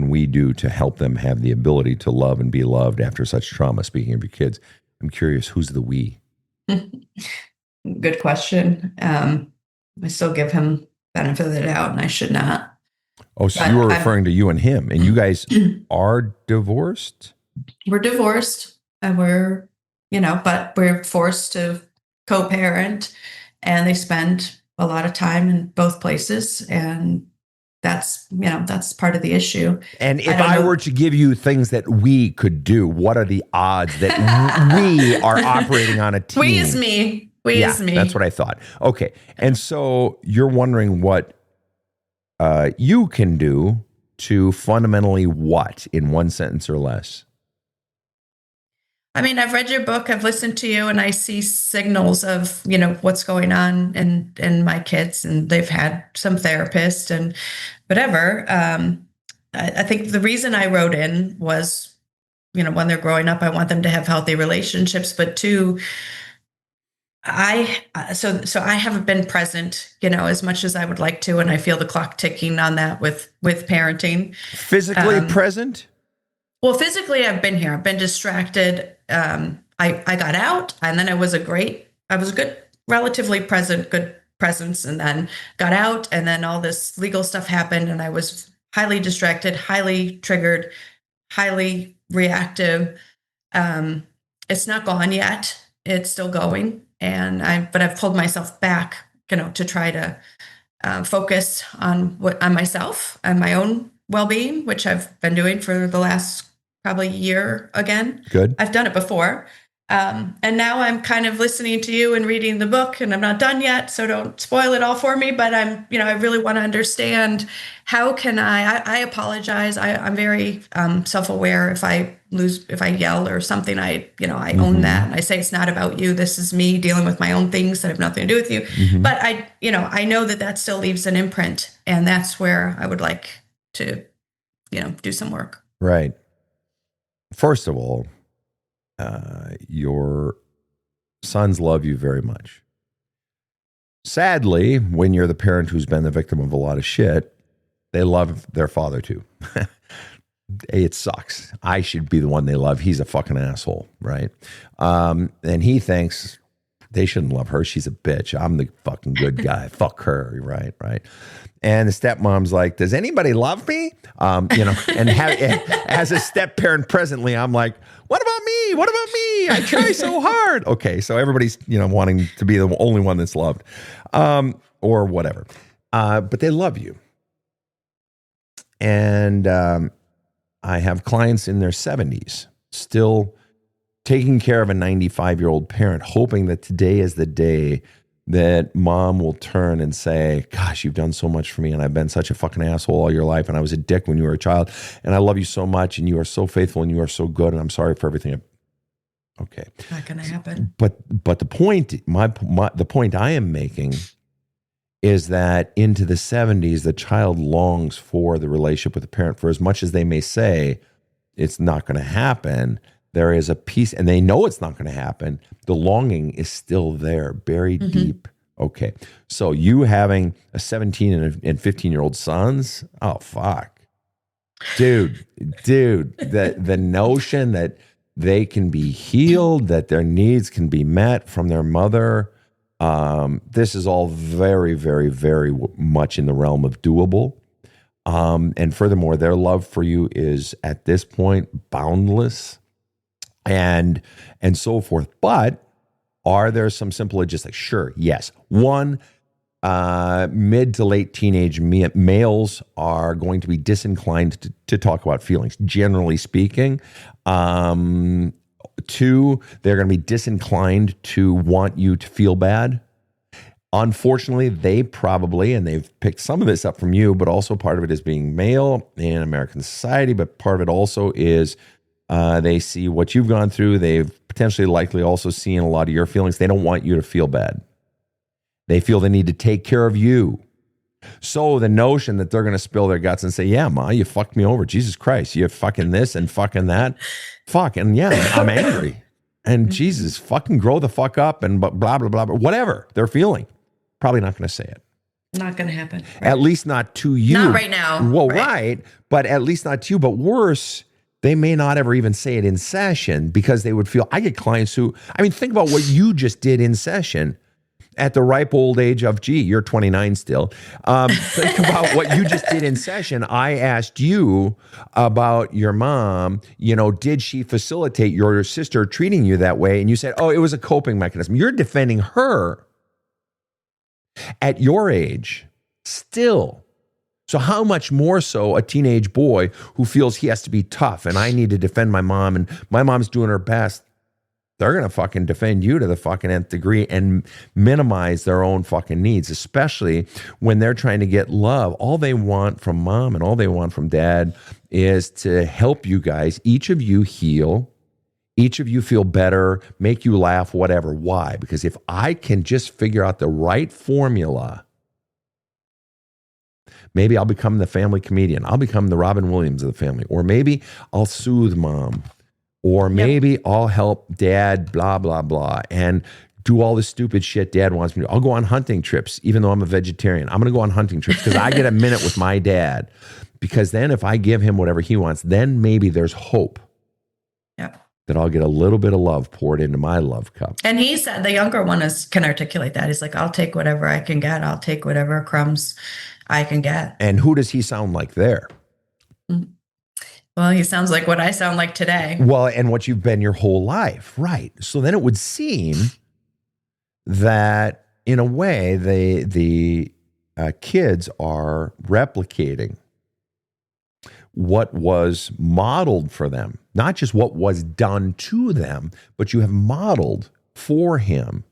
we do to help them have the ability to love and be loved after such trauma? Speaking of your kids, I'm curious, who's the we? Good question. I still give him benefit of the doubt, and I should not. Oh, so you were referring to you and him, and you guys are divorced? We're divorced, and but we're forced to co-parent, and they spend a lot of time in both places, and that's part of the issue. And if I were to give you things that we could do, what are the odds that we are operating on a team? We is me. That's what I thought. Okay. And so you're wondering what you can do to fundamentally what, in one sentence or less? I mean, I've read your book, I've listened to you, and I see signals of, what's going on in my kids, and they've had some therapist and whatever. I think the reason I wrote in was, when they're growing up, I want them to have healthy relationships, but two, so I haven't been present, as much as I would like to, and I feel the clock ticking on that with parenting. Physically present? Well, physically, I've been here. I've been distracted. I got out, and then I was a good, relatively good presence, and then got out, and then all this legal stuff happened, and I was highly distracted, highly triggered, highly reactive. It's not gone yet. It's still going. But I've pulled myself back, to try to focus on myself and my own well-being, which I've been doing for the last probably year again. Good. I've done it before. And now I'm kind of listening to you and reading the book, and I'm not done yet, so don't spoil it all for me. But I really want to understand, how can I apologize. I'm very self-aware. If I yell or something, I own that. And I say, it's not about you. This is me dealing with my own things that have nothing to do with you. But I know that still leaves an imprint, and that's where I would like to, do some work. Right. First of all, your sons love you very much. Sadly, when you're the parent who's been the victim of a lot of shit, they love their father too. It sucks. I should be the one they love. He's a fucking asshole, right? And he thinks they shouldn't love her. She's a bitch. I'm the fucking good guy. Fuck her, right? And the stepmom's like, does anybody love me? And as a step parent presently, I'm like, what about me? What about me? I try so hard. Okay, so everybody's, wanting to be the only one that's loved, or whatever. But they love you. And I have clients in their 70s still taking care of a 95-year-old parent, hoping that today is the day that mom will turn and say, gosh, you've done so much for me, and I've been such a fucking asshole all your life, and I was a dick when you were a child, and I love you so much, and you are so faithful, and you are so good, and I'm sorry for everything. Okay. Not going to happen. But the point, the point I am making is that into the 70s, the child longs for the relationship with the parent. For as much as they may say it's not going to happen, there is a piece, and they know it's not going to happen. The longing is still there, buried deep. Okay. So you having a 17 and 15-year-old sons, oh, fuck. Dude, the notion that they can be healed, that their needs can be met from their mother, this is all very, very, very much in the realm of doable. And furthermore, their love for you is at this point boundless. And so forth. But are there some simple logistics? Sure, yes. One, mid to late teenage males are going to be disinclined to talk about feelings, generally speaking. Two, they're going to be disinclined to want you to feel bad. Unfortunately, they probably, and they've picked some of this up from you, but also part of it is being male in American society, but part of it also is they see what you've gone through. They've potentially likely also seen a lot of your feelings. They don't want you to feel bad. They feel they need to take care of you. So the notion that they're going to spill their guts and say, yeah, Ma, you fucked me over. Jesus Christ, you fucking this and fucking that. Fuck, and yeah, I'm angry. And Jesus, fucking grow the fuck up and blah, blah, blah, blah. Whatever they're feeling. Probably not going to say it. Not going to happen. Right. At least not to you. Not right now. Well, right. But at least not to you. But worse, they may not ever even say it in session because they would feel, I get clients who, think about what you just did in session at the ripe old age of, gee, you're 29 still. Think about what you just did in session. I asked you about your mom, did she facilitate your sister treating you that way? And you said, oh, it was a coping mechanism. You're defending her at your age still. So how much more so a teenage boy who feels he has to be tough and I need to defend my mom and my mom's doing her best, they're going to fucking defend you to the fucking nth degree and minimize their own fucking needs, especially when they're trying to get love. All they want from mom and all they want from dad is to help you guys, each of you heal, each of you feel better, make you laugh, whatever. Why? Because if I can just figure out the right formula, maybe I'll become the family comedian. I'll become the Robin Williams of the family. Or maybe I'll soothe mom. Or maybe I'll help dad, blah, blah, blah, and do all the stupid shit dad wants me to do. I'll go on hunting trips, even though I'm a vegetarian. I'm going to go on hunting trips because I get a minute with my dad. Because then if I give him whatever he wants, then maybe there's hope. Yep. That I'll get a little bit of love poured into my love cup. And he said, the younger one can articulate that. He's like, I'll take whatever I can get. I'll take whatever crumbs I can get. And who does he sound like there? Well, he sounds like what I sound like today. Well, and what you've been your whole life. Right. So then it would seem that in a way, the kids are replicating what was modeled for them, not just what was done to them, but you have modeled for him.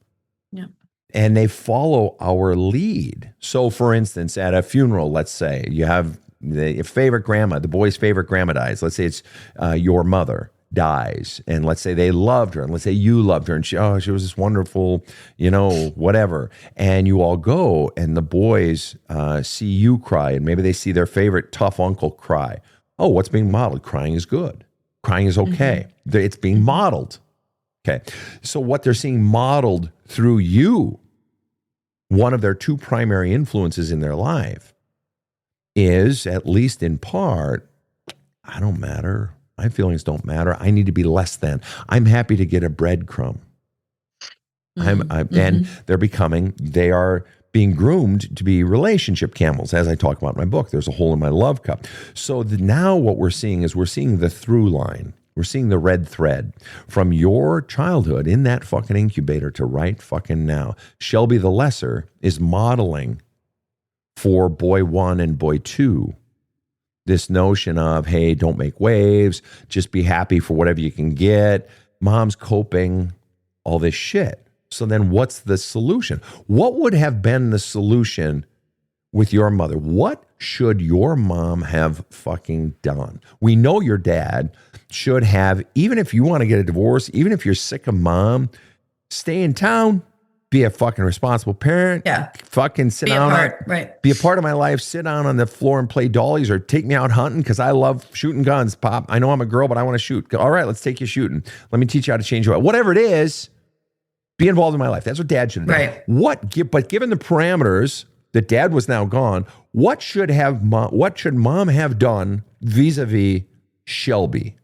Yeah. And they follow our lead. So, for instance, at a funeral, let's say you have the favorite grandma, the boy's favorite grandma dies. Let's say it's your mother dies, and let's say they loved her, and let's say you loved her, and she was this wonderful, whatever. And you all go, and the boys see you cry, and maybe they see their favorite tough uncle cry. Oh, what's being modeled? Crying is good. Crying is okay. Mm-hmm. It's being modeled. Okay. So what they're seeing modeled through you, one of their two primary influences in their life, is, at least in part, I don't matter. My feelings don't matter. I need to be less than. I'm happy to get a breadcrumb. And they are being groomed to be relationship camels, as I talk about in my book. There's a hole in my love cup. So now what we're seeing is we're seeing the through line. We're seeing the red thread from your childhood in that fucking incubator to right fucking now. Shelby the Lesser is modeling for boy one and boy two this notion of, hey, don't make waves, just be happy for whatever you can get. Mom's coping, all this shit. So then what's the solution? What would have been the solution with your mother? What should your mom have fucking done? We know your dad should have, even if you want to get a divorce, even if you're sick of mom, stay in town, be a fucking responsible parent. Yeah. Fucking sit down. Be a part of my life. Sit down on the floor and play dollies, or take me out hunting because I love shooting guns, Pop. I know I'm a girl, but I want to shoot. All right, let's take you shooting. Let me teach you how to change your life. Whatever it is, be involved in my life. That's what dad should have done. Right. But given the parameters that dad was now gone, what should mom have done vis-a-vis Shelby?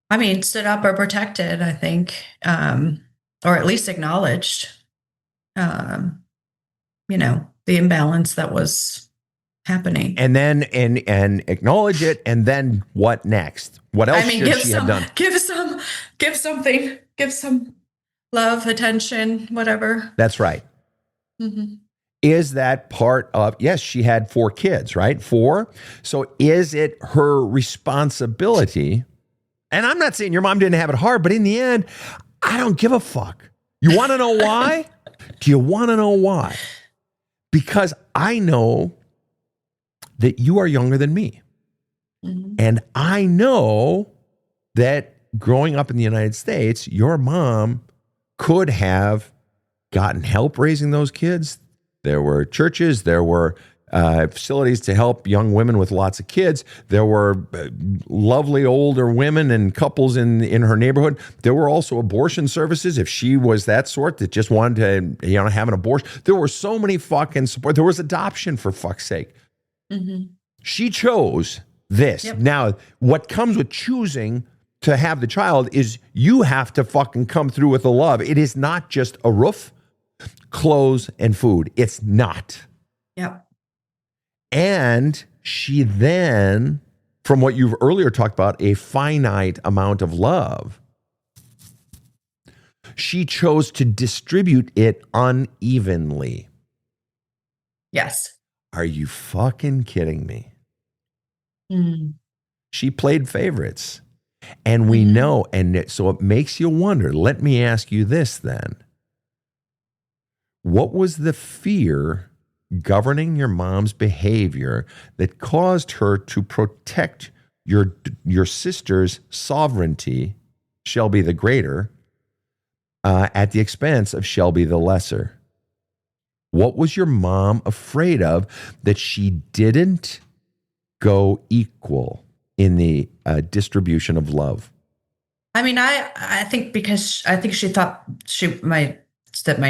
I mean, stood up or protected, I think, or at least acknowledged, the imbalance that was happening. And then and acknowledge it. And then what next? What else should she have done? Give some love, attention, whatever. That's right. Mm-hmm. Is that part of, yes, she had 4 kids, right? 4. So is it her responsibility? And I'm not saying your mom didn't have it hard, but in the end, I don't give a fuck. You want to know why? Do you want to know why? Because I know that you are younger than me. Mm-hmm. And I know that growing up in the United States, your mom could have gotten help raising those kids. There were churches, there were facilities to help young women with lots of kids. There were lovely older women and couples in her neighborhood. There were also abortion services if she was that sort that just wanted to have an abortion. There were so many fucking support. There was adoption, for fuck's sake. Mm-hmm. She chose this. Yep. Now, what comes with choosing to have the child is you have to fucking come through with the love. It is not just a roof, clothes, and food. It's not. Yep. And she then, from what you've earlier talked about, a finite amount of love, she chose to distribute it unevenly. Yes. Are you fucking kidding me? Mm. She played favorites. And we know, and so it makes you wonder. Let me ask you this then. What was the fear governing your mom's behavior that caused her to protect your sister's sovereignty, Shelby the Greater, at the expense of Shelby the Lesser? What was your mom afraid of that she didn't go equal in the distribution of love? I mean, I think because I think she thought my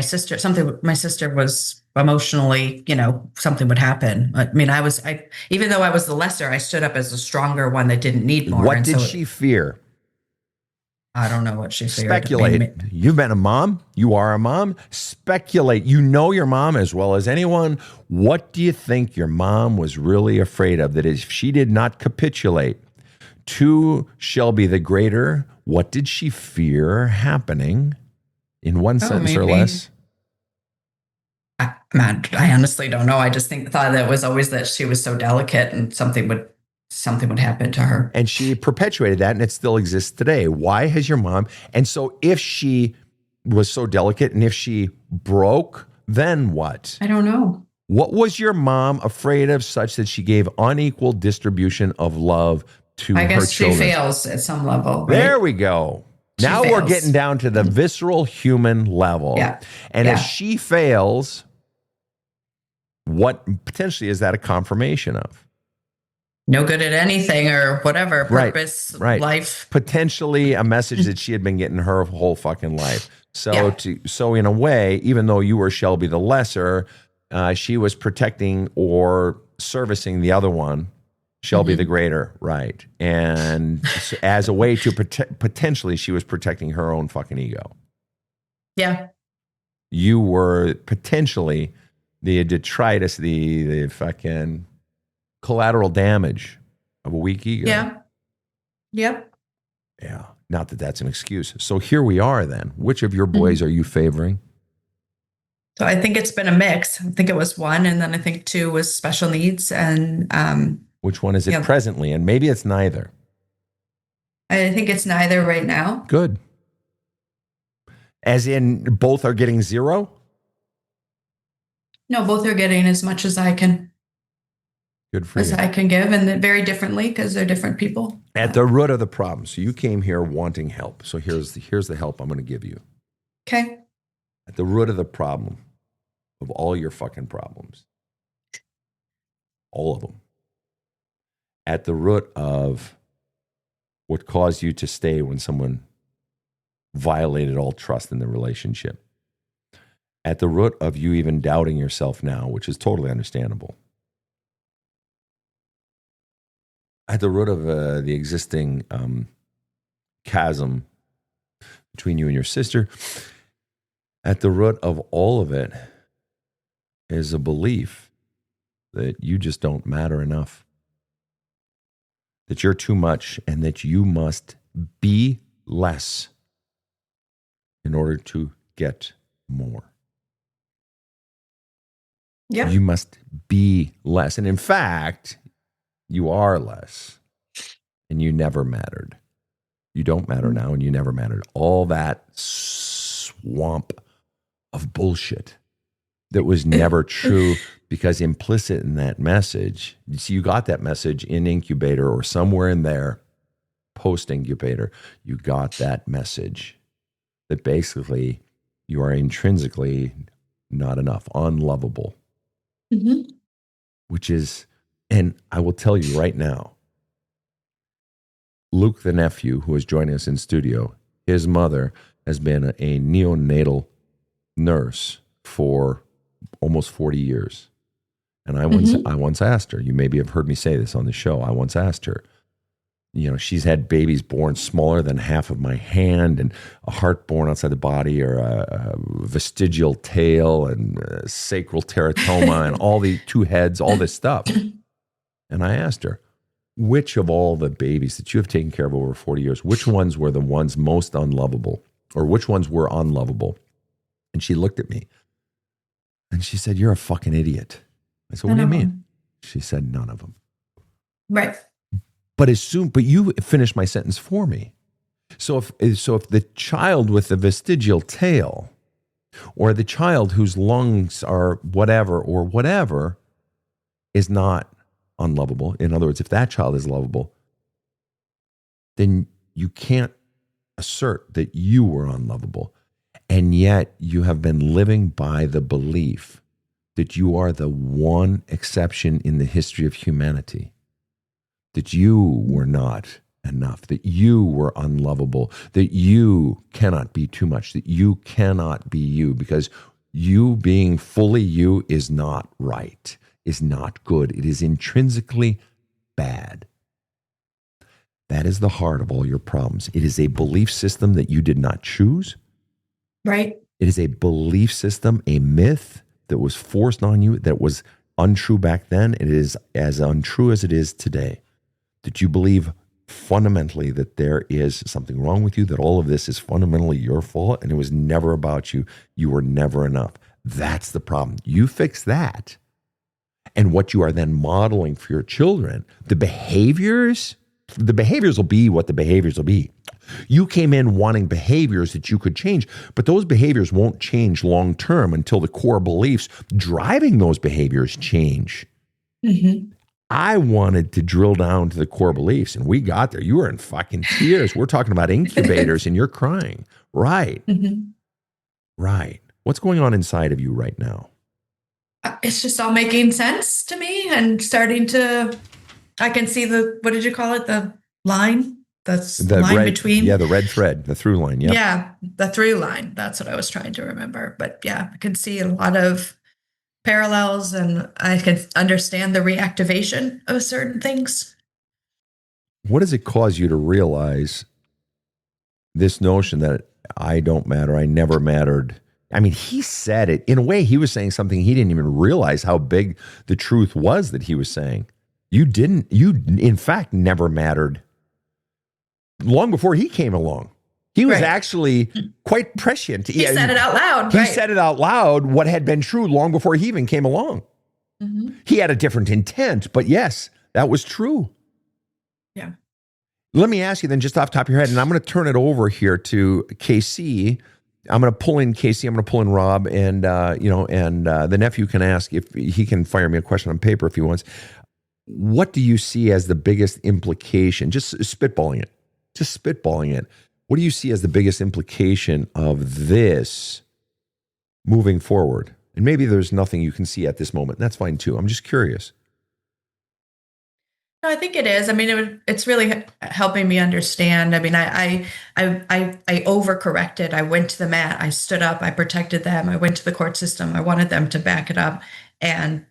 sister was emotionally, something would happen. I mean, even though I was the lesser, I stood up as the stronger one that didn't need more. What did she fear? I don't know what she feared. Speculate. You've been a mom. You are a mom. Speculate. You know your mom as well as anyone. What do you think your mom was really afraid of? That if she did not capitulate, to Shelby the Greater, what did she fear happening in one sentence or less? I honestly don't know. I just thought that it was always that she was so delicate and something would happen to her. And she perpetuated that, and it still exists today. Why has your mom? And so if she was so delicate and if she broke, then what? I don't know. What was your mom afraid of such that she gave unequal distribution of love to her children? I guess she fails at some level. Right? There we go. Now we're getting down to the visceral human level. Yeah. And if she fails, what potentially is that a confirmation of? No good at anything or whatever, purpose, life. Potentially a message that she had been getting her whole fucking life. So in a way, even though you were Shelby the lesser, she was protecting or servicing the other one, Shelby the greater, right? And so as a way to potentially, she was protecting her own fucking ego. Yeah. You were potentially the detritus, the fucking collateral damage of a weak ego. Yeah. Yep. Yeah. Not that that's an excuse. So here we are then. Which of your boys are you favoring? So I think it's been a mix. I think it was 1, and then I think 2 was special needs. And which one is it presently? And maybe it's neither. I think it's neither right now. Good. As in both are getting 0? No, both are getting as much as I can. Good for you. As I can give, and very differently because they're different people. At the root of the problem. So you came here wanting help. So here's the help I'm going to give you. Okay. At the root of the problem, of all your fucking problems, all of them, at the root of what caused you to stay when someone violated all trust in the relationship, at the root of you even doubting yourself now, which is totally understandable, at the root of the existing chasm between you and your sister, at the root of all of it is a belief that you just don't matter enough, that you're too much, and that you must be less in order to get more. Yeah. You must be less. And in fact, you are less, and you never mattered. You don't matter now, and you never mattered. All that swamp of bullshit that was never true, because implicit in that message, you see, you got that message in incubator or somewhere in there, post incubator, you got that message that basically you are intrinsically not enough, unlovable, which is, and I will tell you right now, Luke, the nephew who is joining us in studio, his mother has been a neonatal nurse for almost 40 years. And I once asked her, you maybe have heard me say this on the show, I once asked her, you know, she's had babies born smaller than half of my hand, and a heart born outside the body, or a vestigial tail, and sacral teratoma, and all the 2 heads, all this stuff. And I asked her, which of all the babies that you have taken care of over 40 years, which ones were the ones most unlovable, or which ones were unlovable? And she looked at me and she said, "You're a fucking idiot." I said, "What do you mean?" She said, "None of them." Right. But you finished my sentence for me. So if the child with the vestigial tail, or the child whose lungs are whatever is not unlovable, in other words, if that child is lovable, then you can't assert that you were unlovable. And yet you have been living by the belief that you are the one exception in the history of humanity, that you were not enough, that you were unlovable, that you cannot be too much, that you cannot be you, because you being fully you is not right, is not good. It is intrinsically bad. That is the heart of all your problems. It is a belief system that you did not choose. Right. It is a belief system, a myth that was forced on you, that was untrue back then. It is as untrue as it is today. That you believe fundamentally that there is something wrong with you, that all of this is fundamentally your fault, and it was never about you. You were never enough. That's the problem. You fix that. And what you are then modeling for your children, the behaviors will be what the behaviors will be. You came in wanting behaviors that you could change, but those behaviors won't change long term until the core beliefs driving those behaviors change. Mm-hmm. I wanted to drill down to the core beliefs, and we got there. You were in fucking tears. We're talking about incubators, and you're crying. Right. Mm-hmm. Right. What's going on inside of you right now? It's just all making sense to me and I can see what did you call it? The line? That's the line between. Yeah, the red thread, the through line. Yep. Yeah, the through line. That's what I was trying to remember. But yeah, I can see a lot of parallels, and I can understand the reactivation of certain things. What does it cause you to realize this notion that I don't matter, I never mattered? I mean, he said it. In a way, he was saying something he didn't even realize how big the truth was that he was saying. You, in fact, never mattered long before he came along. He was actually quite prescient. He said it out loud. He said it out loud, what had been true long before he even came along. Mm-hmm. He had a different intent, but yes, that was true. Yeah. Let me ask you then, just off the top of your head, and I'm going to turn it over here to KC. I'm going to pull in Casey. I'm going to pull in Rob, and the nephew can ask if he can fire me a question on paper if he wants. What do you see as the biggest implication? Just spitballing it. What do you see as the biggest implication of this moving forward? And maybe there's nothing you can see at this moment. That's fine too. I'm just curious. No, I think it is. I mean, it's really helping me understand. I mean, I overcorrected. I went to the mat. I stood up. I protected them. I went to the court system. I wanted them to back it up. And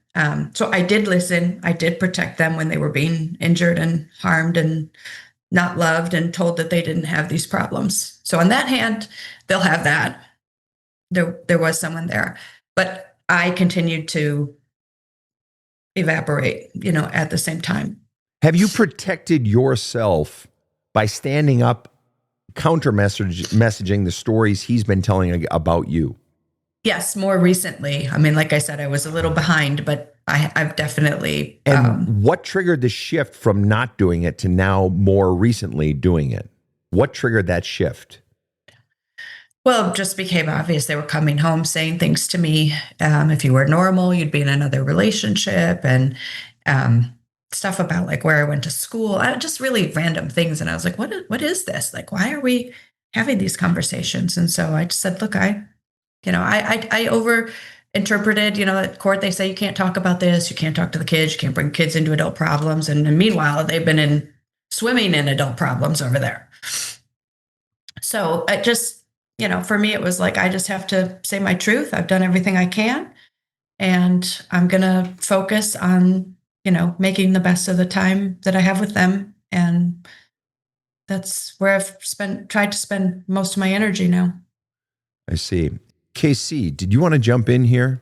so I did listen. I did protect them when they were being injured and harmed and not loved and told that they didn't have these problems. So on that hand, they'll have that. There was someone there. But I continued to evaporate, at the same time. Have you protected yourself by standing up, messaging the stories he's been telling about you? Yes, more recently. I mean, like I said, I was a little behind, but I've definitely. And what triggered the shift from not doing it to now more recently doing it? What triggered that shift? Well, it just became obvious. They were coming home saying things to me. If you were normal, you'd be in another relationship, and stuff about like where I went to school. Just really random things. And I was like, what is this? Like, why are we having these conversations? And so I just said, look, I over interpreted, at court, they say you can't talk about this. You can't talk to the kids. You can't bring kids into adult problems. And meanwhile, they've been swimming in adult problems over there. So I just, for me, it was like, I just have to say my truth. I've done everything I can, and I'm going to focus on, making the best of the time that I have with them. And that's where I've tried to spend most of my energy now. I see. KC, did you want to jump in here?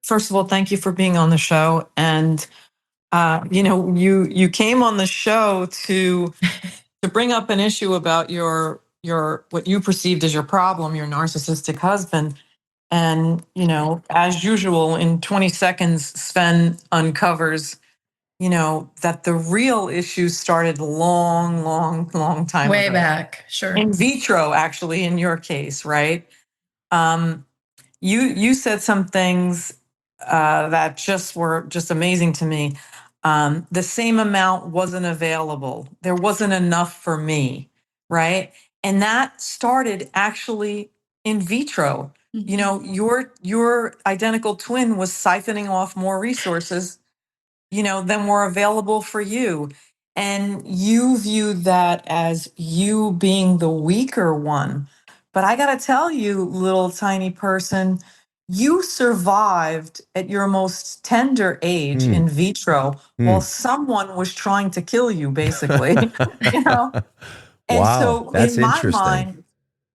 First of all, thank you for being on the show. And, you came on the show to bring up an issue about your what you perceived as your problem, your narcissistic husband. And, as usual, in 20 seconds, Sven uncovers, that the real issue started long time way ago. back. Sure. In vitro, actually, in your case, right? You said some things that were amazing to me. The same amount wasn't available. There wasn't enough for me, right? And that started actually in vitro. Mm-hmm. Your identical twin was siphoning off more resources, than were available for you. And you viewed that as you being the weaker one. But I got to tell you, little tiny person, you survived at your most tender age in vitro while someone was trying to kill you, basically. And wow, so that's interesting.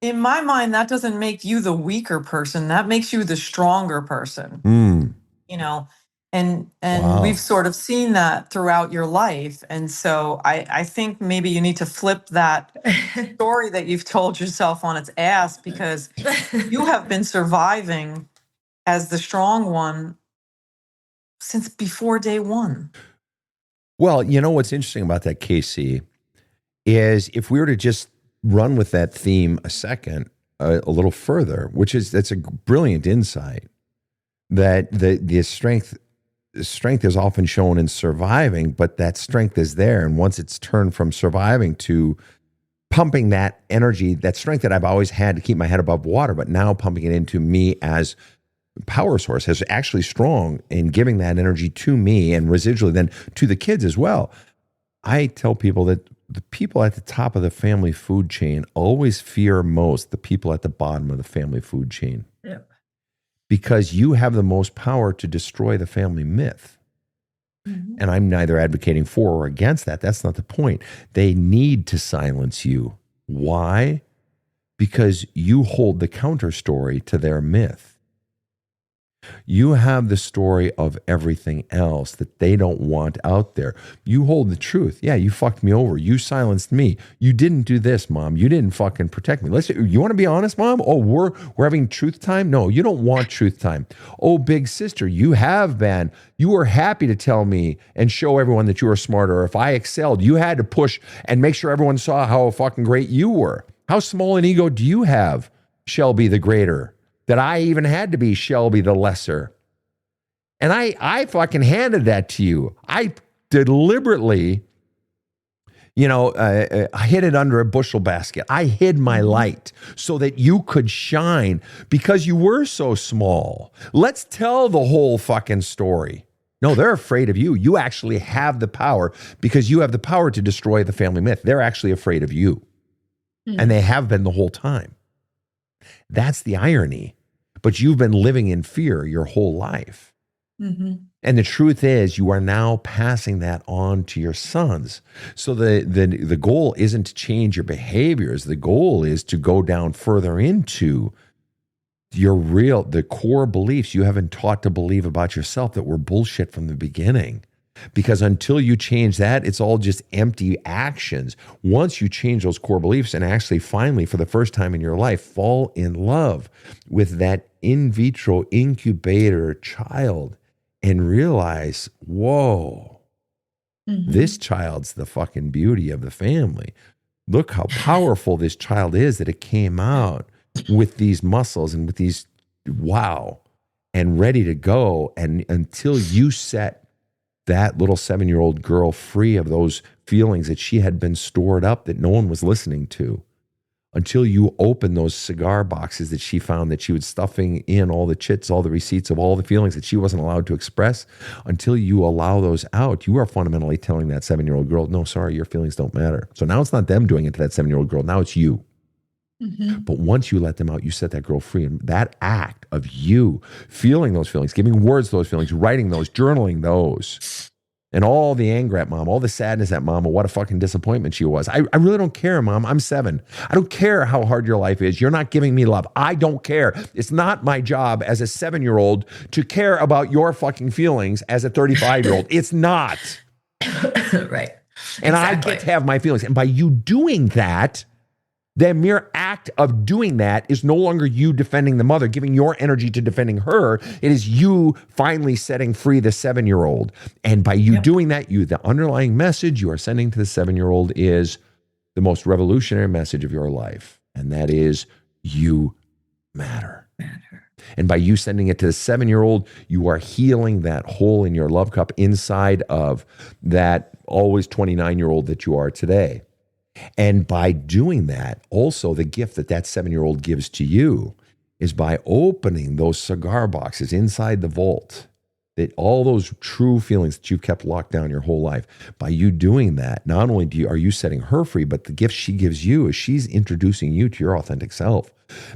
In my mind, that doesn't make you the weaker person. That makes you the stronger person. And Wow. we've sort of seen that throughout your life. And so I think maybe you need to flip that story that you've told yourself on its ass, because you have been surviving as the strong one since before day one. Well, you know what's interesting about that, Casey, is if we were to just run with that theme a second, a little further, that's a brilliant insight, that the strength is often shown in surviving, but that strength is there. And once it's turned from surviving to pumping that energy, that strength that I've always had to keep my head above water, but now pumping it into me as power source, is actually strong in giving that energy to me and residually then to the kids as well. I tell people that the people at the top of the family food chain always fear most the people at the bottom of the family food chain. Yep. Because you have the most power to destroy the family myth. Mm-hmm. And I'm neither advocating for or against that. That's not the point. They need to silence you. Why? Because you hold the counter story to their myth. You have the story of everything else that they don't want out there. You hold the truth. Yeah, you fucked me over. You silenced me. You didn't do this, Mom. You didn't fucking protect me. You want to be honest, Mom? Oh, we're having truth time? No, you don't want truth time. Oh, big sister, you have been. You were happy to tell me and show everyone that you were smarter. If I excelled, you had to push and make sure everyone saw how fucking great you were. How small an ego do you have, Shelby the greater? That I even had to be Shelby the lesser. And I fucking handed that to you. I deliberately, I hid it under a bushel basket. I hid my light so that you could shine because you were so small. Let's tell the whole fucking story. No, they're afraid of you. You actually have the power because you have the power to destroy the family myth. They're actually afraid of you. And they have been the whole time. That's the irony. But you've been living in fear your whole life. Mm-hmm. And the truth is, you are now passing that on to your sons. So the goal isn't to change your behaviors. The goal is to go down further into the core beliefs you haven't taught to believe about yourself that were bullshit from the beginning. Because until you change that, it's all just empty actions. Once you change those core beliefs and actually finally, for the first time in your life, fall in love with that in vitro incubator child and realize, whoa, this child's the fucking beauty of the family. Look how powerful this child is that it came out with these muscles and with these, wow, and ready to go. And until you set that little 7-year-old girl free of those feelings that she had been stored up that no one was listening to, until you open those cigar boxes that she found that she was stuffing in all the chits, all the receipts of all the feelings that she wasn't allowed to express, until you allow those out, you are fundamentally telling that 7-year-old girl, no, sorry, your feelings don't matter. So now it's not them doing it to that 7-year-old girl. Now it's you. Mm-hmm. But once you let them out, you set that girl free. And that act of you feeling those feelings, giving words to those feelings, writing those, journaling those, and all the anger at mom, all the sadness at mom, and what a fucking disappointment she was. I really don't care, Mom. I'm 7. I don't care how hard your life is. You're not giving me love. I don't care. It's not my job as a 7-year-old to care about your fucking feelings as a 35-year-old. It's not. Right. And exactly. I get to have my feelings. And by you doing that, the mere act of doing that is no longer you defending the mother, giving your energy to defending her. It is you finally setting free the 7-year-old. And by you doing that, the underlying message you are sending to the 7-year-old is the most revolutionary message of your life. And that is, you matter. And by you sending it to the 7-year-old, you are healing that hole in your love cup inside of that always 29-year-old that you are today. And by doing that, also the gift that 7-year-old gives to you is by opening those cigar boxes inside the vault, that all those true feelings that you've kept locked down your whole life. By you doing that, not only are you setting her free, but the gift she gives you is she's introducing you to your authentic self,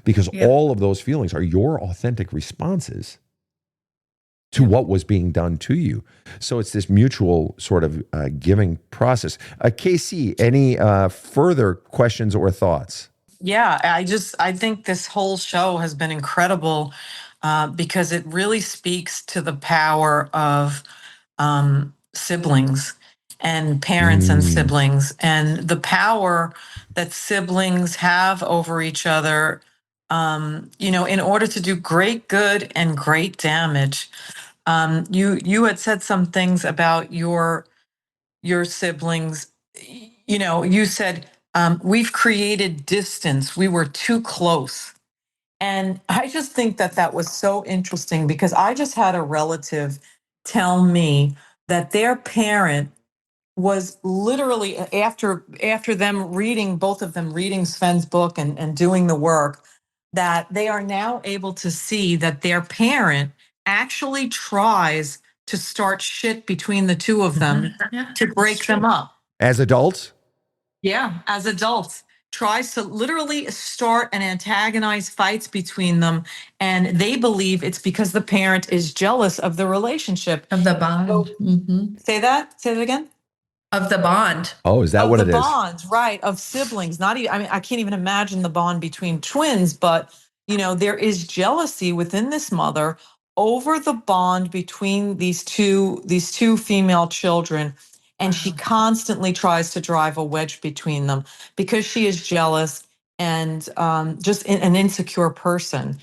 because all of those feelings are your authentic responses to what was being done to you. So it's this mutual sort of giving process. Casey, any further questions or thoughts? Yeah, I think this whole show has been incredible. because it really speaks to the power of siblings and parents and siblings, and the power that siblings have over each other, in order to do great good and great damage. You had said some things about your siblings. You said, we've created distance. We were too close. And I just think that that was so interesting, because I just had a relative tell me that their parent was literally, after them reading, both of them reading Sven's book and doing the work, that they are now able to see that their parent actually tries to start shit between the two of them to break them up. As adults? Yeah, as adults, tries to literally start and antagonize fights between them. And they believe it's because the parent is jealous of the relationship. Of the bond. Say that again. Of the bond. Oh, is that Of what the it is? bonds, right? Of siblings. Not even, I can't even imagine the bond between twins, but there is jealousy within this mother over the bond between these two female children. And she constantly tries to drive a wedge between them because she is jealous and just an insecure person.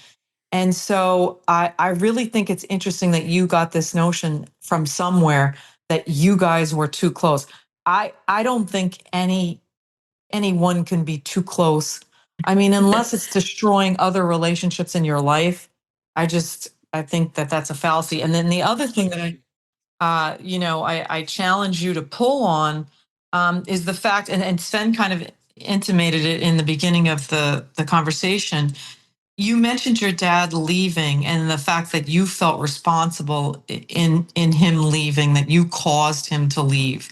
And so I really think it's interesting that you got this notion from somewhere that you guys were too close. I don't think anyone can be too close. I mean, unless it's destroying other relationships in your life. I think that that's a fallacy. And then the other thing that I challenge you to pull on is the fact, and Sven kind of intimated it in the beginning of the conversation. You mentioned your dad leaving and the fact that you felt responsible in him leaving, that you caused him to leave.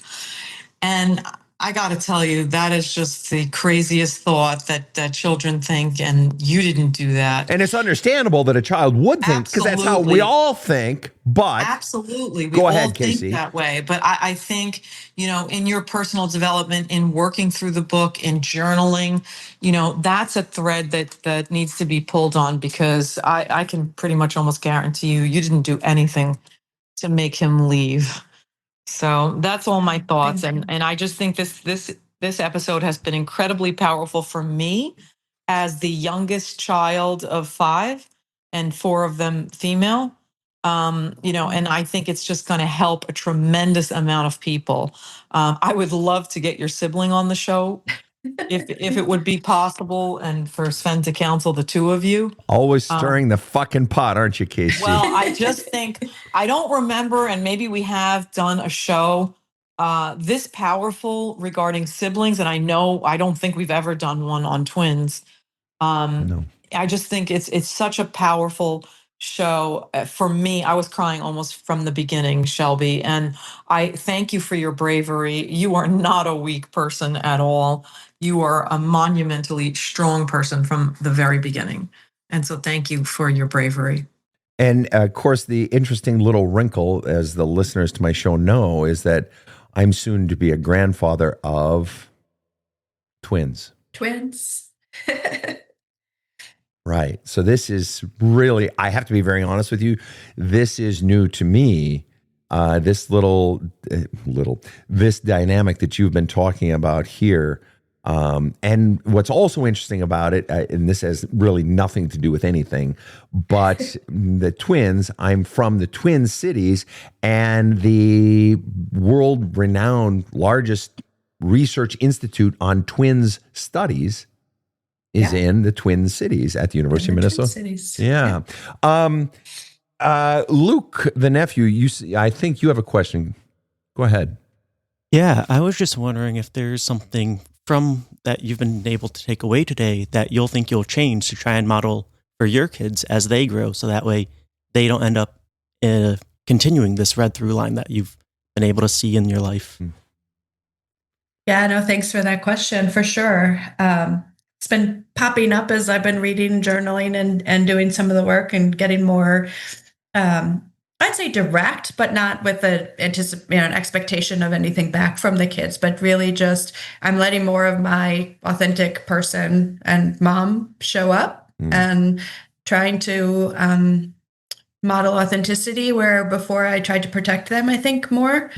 And I got to tell you, that is just the craziest thought that children think, and you didn't do that. And it's understandable that a child would think, because that's how we all think. But absolutely, we go all ahead, think Casey. that way. But I think, in your personal development, in working through the book, in journaling, that's a thread that needs to be pulled on, because I can pretty much almost guarantee you didn't do anything to make him leave. So that's all my thoughts. And I just think this episode has been incredibly powerful for me as the youngest child of 5 and 4 of them female. And I think it's just going to help a tremendous amount of people. I would love to get your sibling on the show if it would be possible, and for Sven to counsel the two of you. Always stirring the fucking pot, aren't you, Casey? Well, I just think, I don't remember, and maybe we have done a show this powerful regarding siblings, and I don't think we've ever done one on twins. No. I just think it's such a powerful show. For me, I was crying almost from the beginning, Shelby, and I thank you for your bravery. You are not a weak person at all. You are a monumentally strong person from the very beginning. And so thank you for your bravery. And of course, the interesting little wrinkle, as the listeners to my show know, is that I'm soon to be a grandfather of twins. Twins. Right. So this is really, I have to be very honest with you, this is new to me. This this dynamic that you've been talking about here. And what's also interesting about it, and this has really nothing to do with anything, but the twins, I'm from the Twin Cities, and the world-renowned largest research institute on twins studies is in the Twin Cities at the University of Minnesota. Twin Cities. Yeah. Luke, the nephew, I think you have a question. Go ahead. Yeah, I was just wondering if there's something from that you've been able to take away today that you'll think you'll change to try and model for your kids as they grow, so that way they don't end up continuing this red through line that you've been able to see in your life. Yeah, no, thanks for that question, for sure. It's been popping up as I've been reading, journaling, and doing some of the work and getting more, I'd say direct, but not with an expectation of anything back from the kids, but really just I'm letting more of my authentic person and mom show up and trying to model authenticity, where before I tried to protect them, I think more,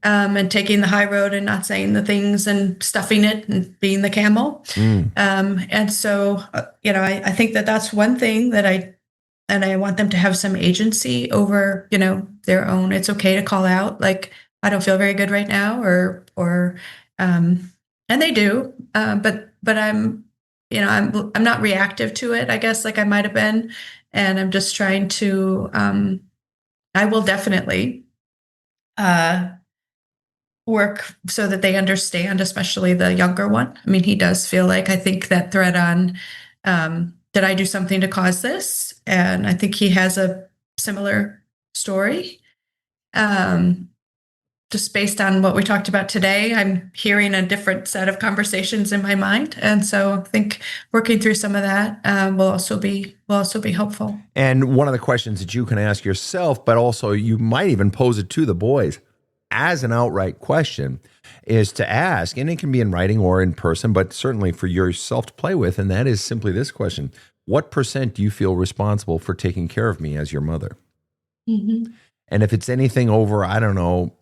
and taking the high road and not saying the things and stuffing it and being the camel. And so, I think that that's one thing that I want them to have some agency over, their own. It's okay to call out, like, I don't feel very good right now, and they do, but I'm not reactive to it, I guess, like I might have been. And I'm just trying to, I will definitely work so that they understand, especially the younger one. I mean, he does feel like, I think that thread on, did I do something to cause this? And I think he has a similar story. Just based on what we talked about today, I'm hearing a different set of conversations in my mind. And so I think working through some of that will also be helpful. And one of the questions that you can ask yourself, but also you might even pose it to the boys as an outright question, is to ask, and it can be in writing or in person, but certainly for yourself to play with. And that is simply this question: what % do you feel responsible for taking care of me as your mother? Mm-hmm. And if it's anything over, I don't know,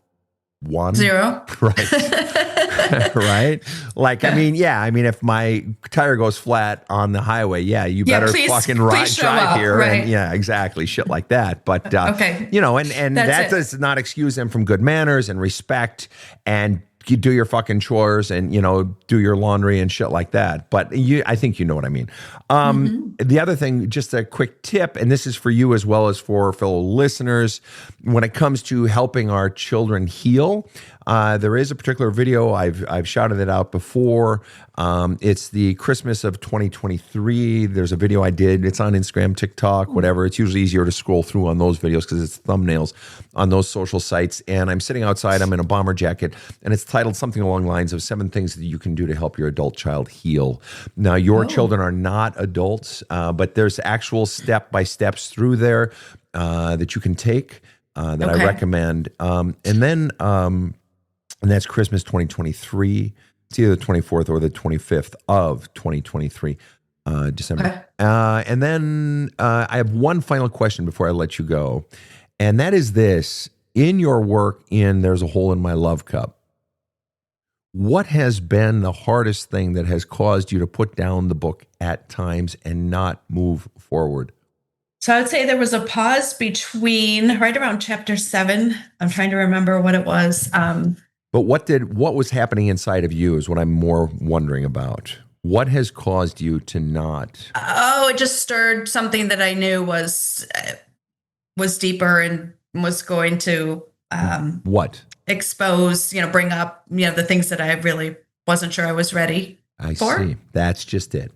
1, 0, right? Right? Like, I mean, if my tire goes flat on the highway, you better fucking drive up, here. right. And exactly. Shit like that. But, okay. And that does not excuse them from good manners and respect, and you do your fucking chores and, do your laundry and shit like that. But I think you know what I mean. The other thing, just a quick tip, and this is for you as well as for fellow listeners, when it comes to helping our children heal, there is a particular video. I've shouted it out before. It's the Christmas of 2023. There's a video I did. It's on Instagram, TikTok, whatever. It's usually easier to scroll through on those videos because it's thumbnails on those social sites. And I'm sitting outside. I'm in a bomber jacket, and it's titled something along the lines of 7 things that you can do to help your adult child heal. Now, your children are not adults, but there's actual step-by-steps through there that you can take that I recommend. And that's Christmas 2023. It's either the 24th or the 25th of 2023, December. Okay. And then I have one final question before I let you go. And that is this: in your work in There's a Hole in My Love Cup, what has been the hardest thing that has caused you to put down the book at times and not move forward? So I would say there was a pause between right around chapter 7. I'm trying to remember what it was. But what was happening inside of you is what I'm more wondering about. What has caused you to not? Oh, it just stirred something that I knew was deeper and was going to What? expose, bring up, the things that I really wasn't sure I was ready for. I see. That's just it.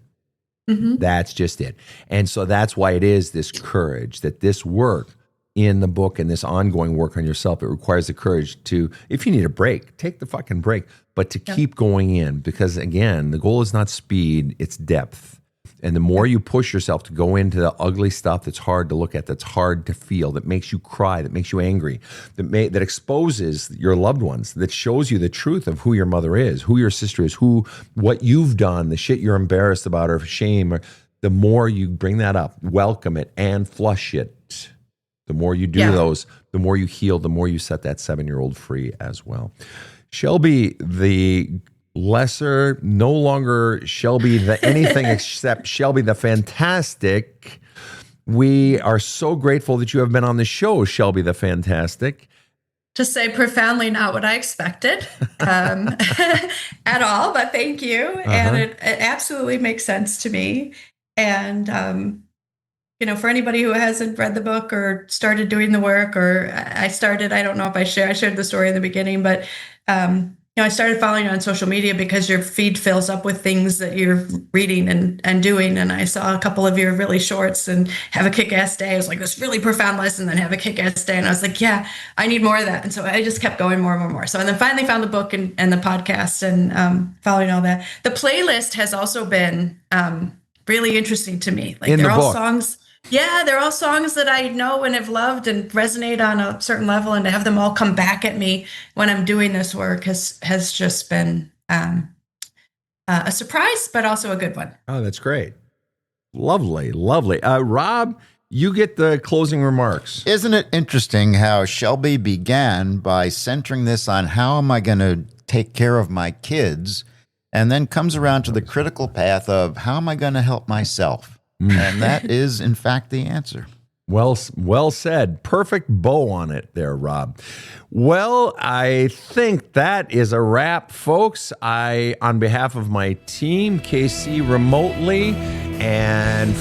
Mm-hmm. That's just it. And so that's why it is this courage, that this work in the book and this ongoing work on yourself, it requires the courage to, if you need a break, take the fucking break, but to keep going in, because again, the goal is not speed, it's depth. And the more you push yourself to go into the ugly stuff that's hard to look at, that's hard to feel, that makes you cry, that makes you angry, that exposes your loved ones, that shows you the truth of who your mother is, who your sister is, what you've done, the shit you're embarrassed about or shame, or the more you bring that up, welcome it and flush it. The more you do those, the more you heal, the more you set that 7-year-old free as well. Shelby, the lesser, no longer Shelby the anything except Shelby the Fantastic. We are so grateful that you have been on the show, Shelby the Fantastic. To say profoundly not what I expected at all, but thank you. And it absolutely makes sense to me. And, for anybody who hasn't read the book or started doing the work, or I don't know if I shared the story in the beginning, but, I started following you on social media because your feed fills up with things that you're reading and doing. And I saw a couple of your really shorts and Have a Kick-Ass Day. It was like this really profound lesson, then Have a Kick-Ass Day. And I was like, yeah, I need more of that. And so I just kept going more and more and more. So, and then finally found the book and the podcast and following all that. The playlist has also been really interesting to me. Like they're all songs. Yeah, they're all songs that I know and have loved and resonate on a certain level, and to have them all come back at me when I'm doing this work has just been a surprise, but also a good one. Oh, that's great. Lovely, lovely. Rob, you get the closing remarks. Isn't it interesting how Shelby began by centering this on how am I going to take care of my kids, and then comes around to the critical path of how am I going to help myself? And that is, in fact, the answer. Well said. Perfect bow on it there, Rob. Well, I think that is a wrap, folks. On behalf of my team, KC remotely, and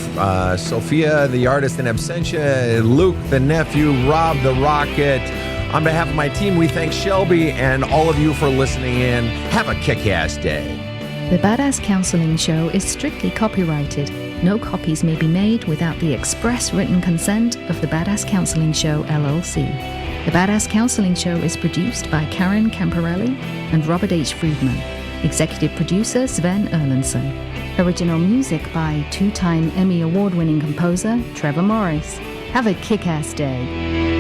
Sophia, the artist in absentia, Luke, the nephew, Rob, the rocket. On behalf of my team, we thank Shelby and all of you for listening in. Have a kick-ass day. The Badass Counseling Show is strictly copyrighted. No copies may be made without the express written consent of the Badass Counseling Show, LLC. The Badass Counseling Show is produced by Karen Camparelli and Robert H. Friedman. Executive producer Sven Erlandson. Original music by two-time Emmy Award-winning composer Trevor Morris. Have a kick-ass day.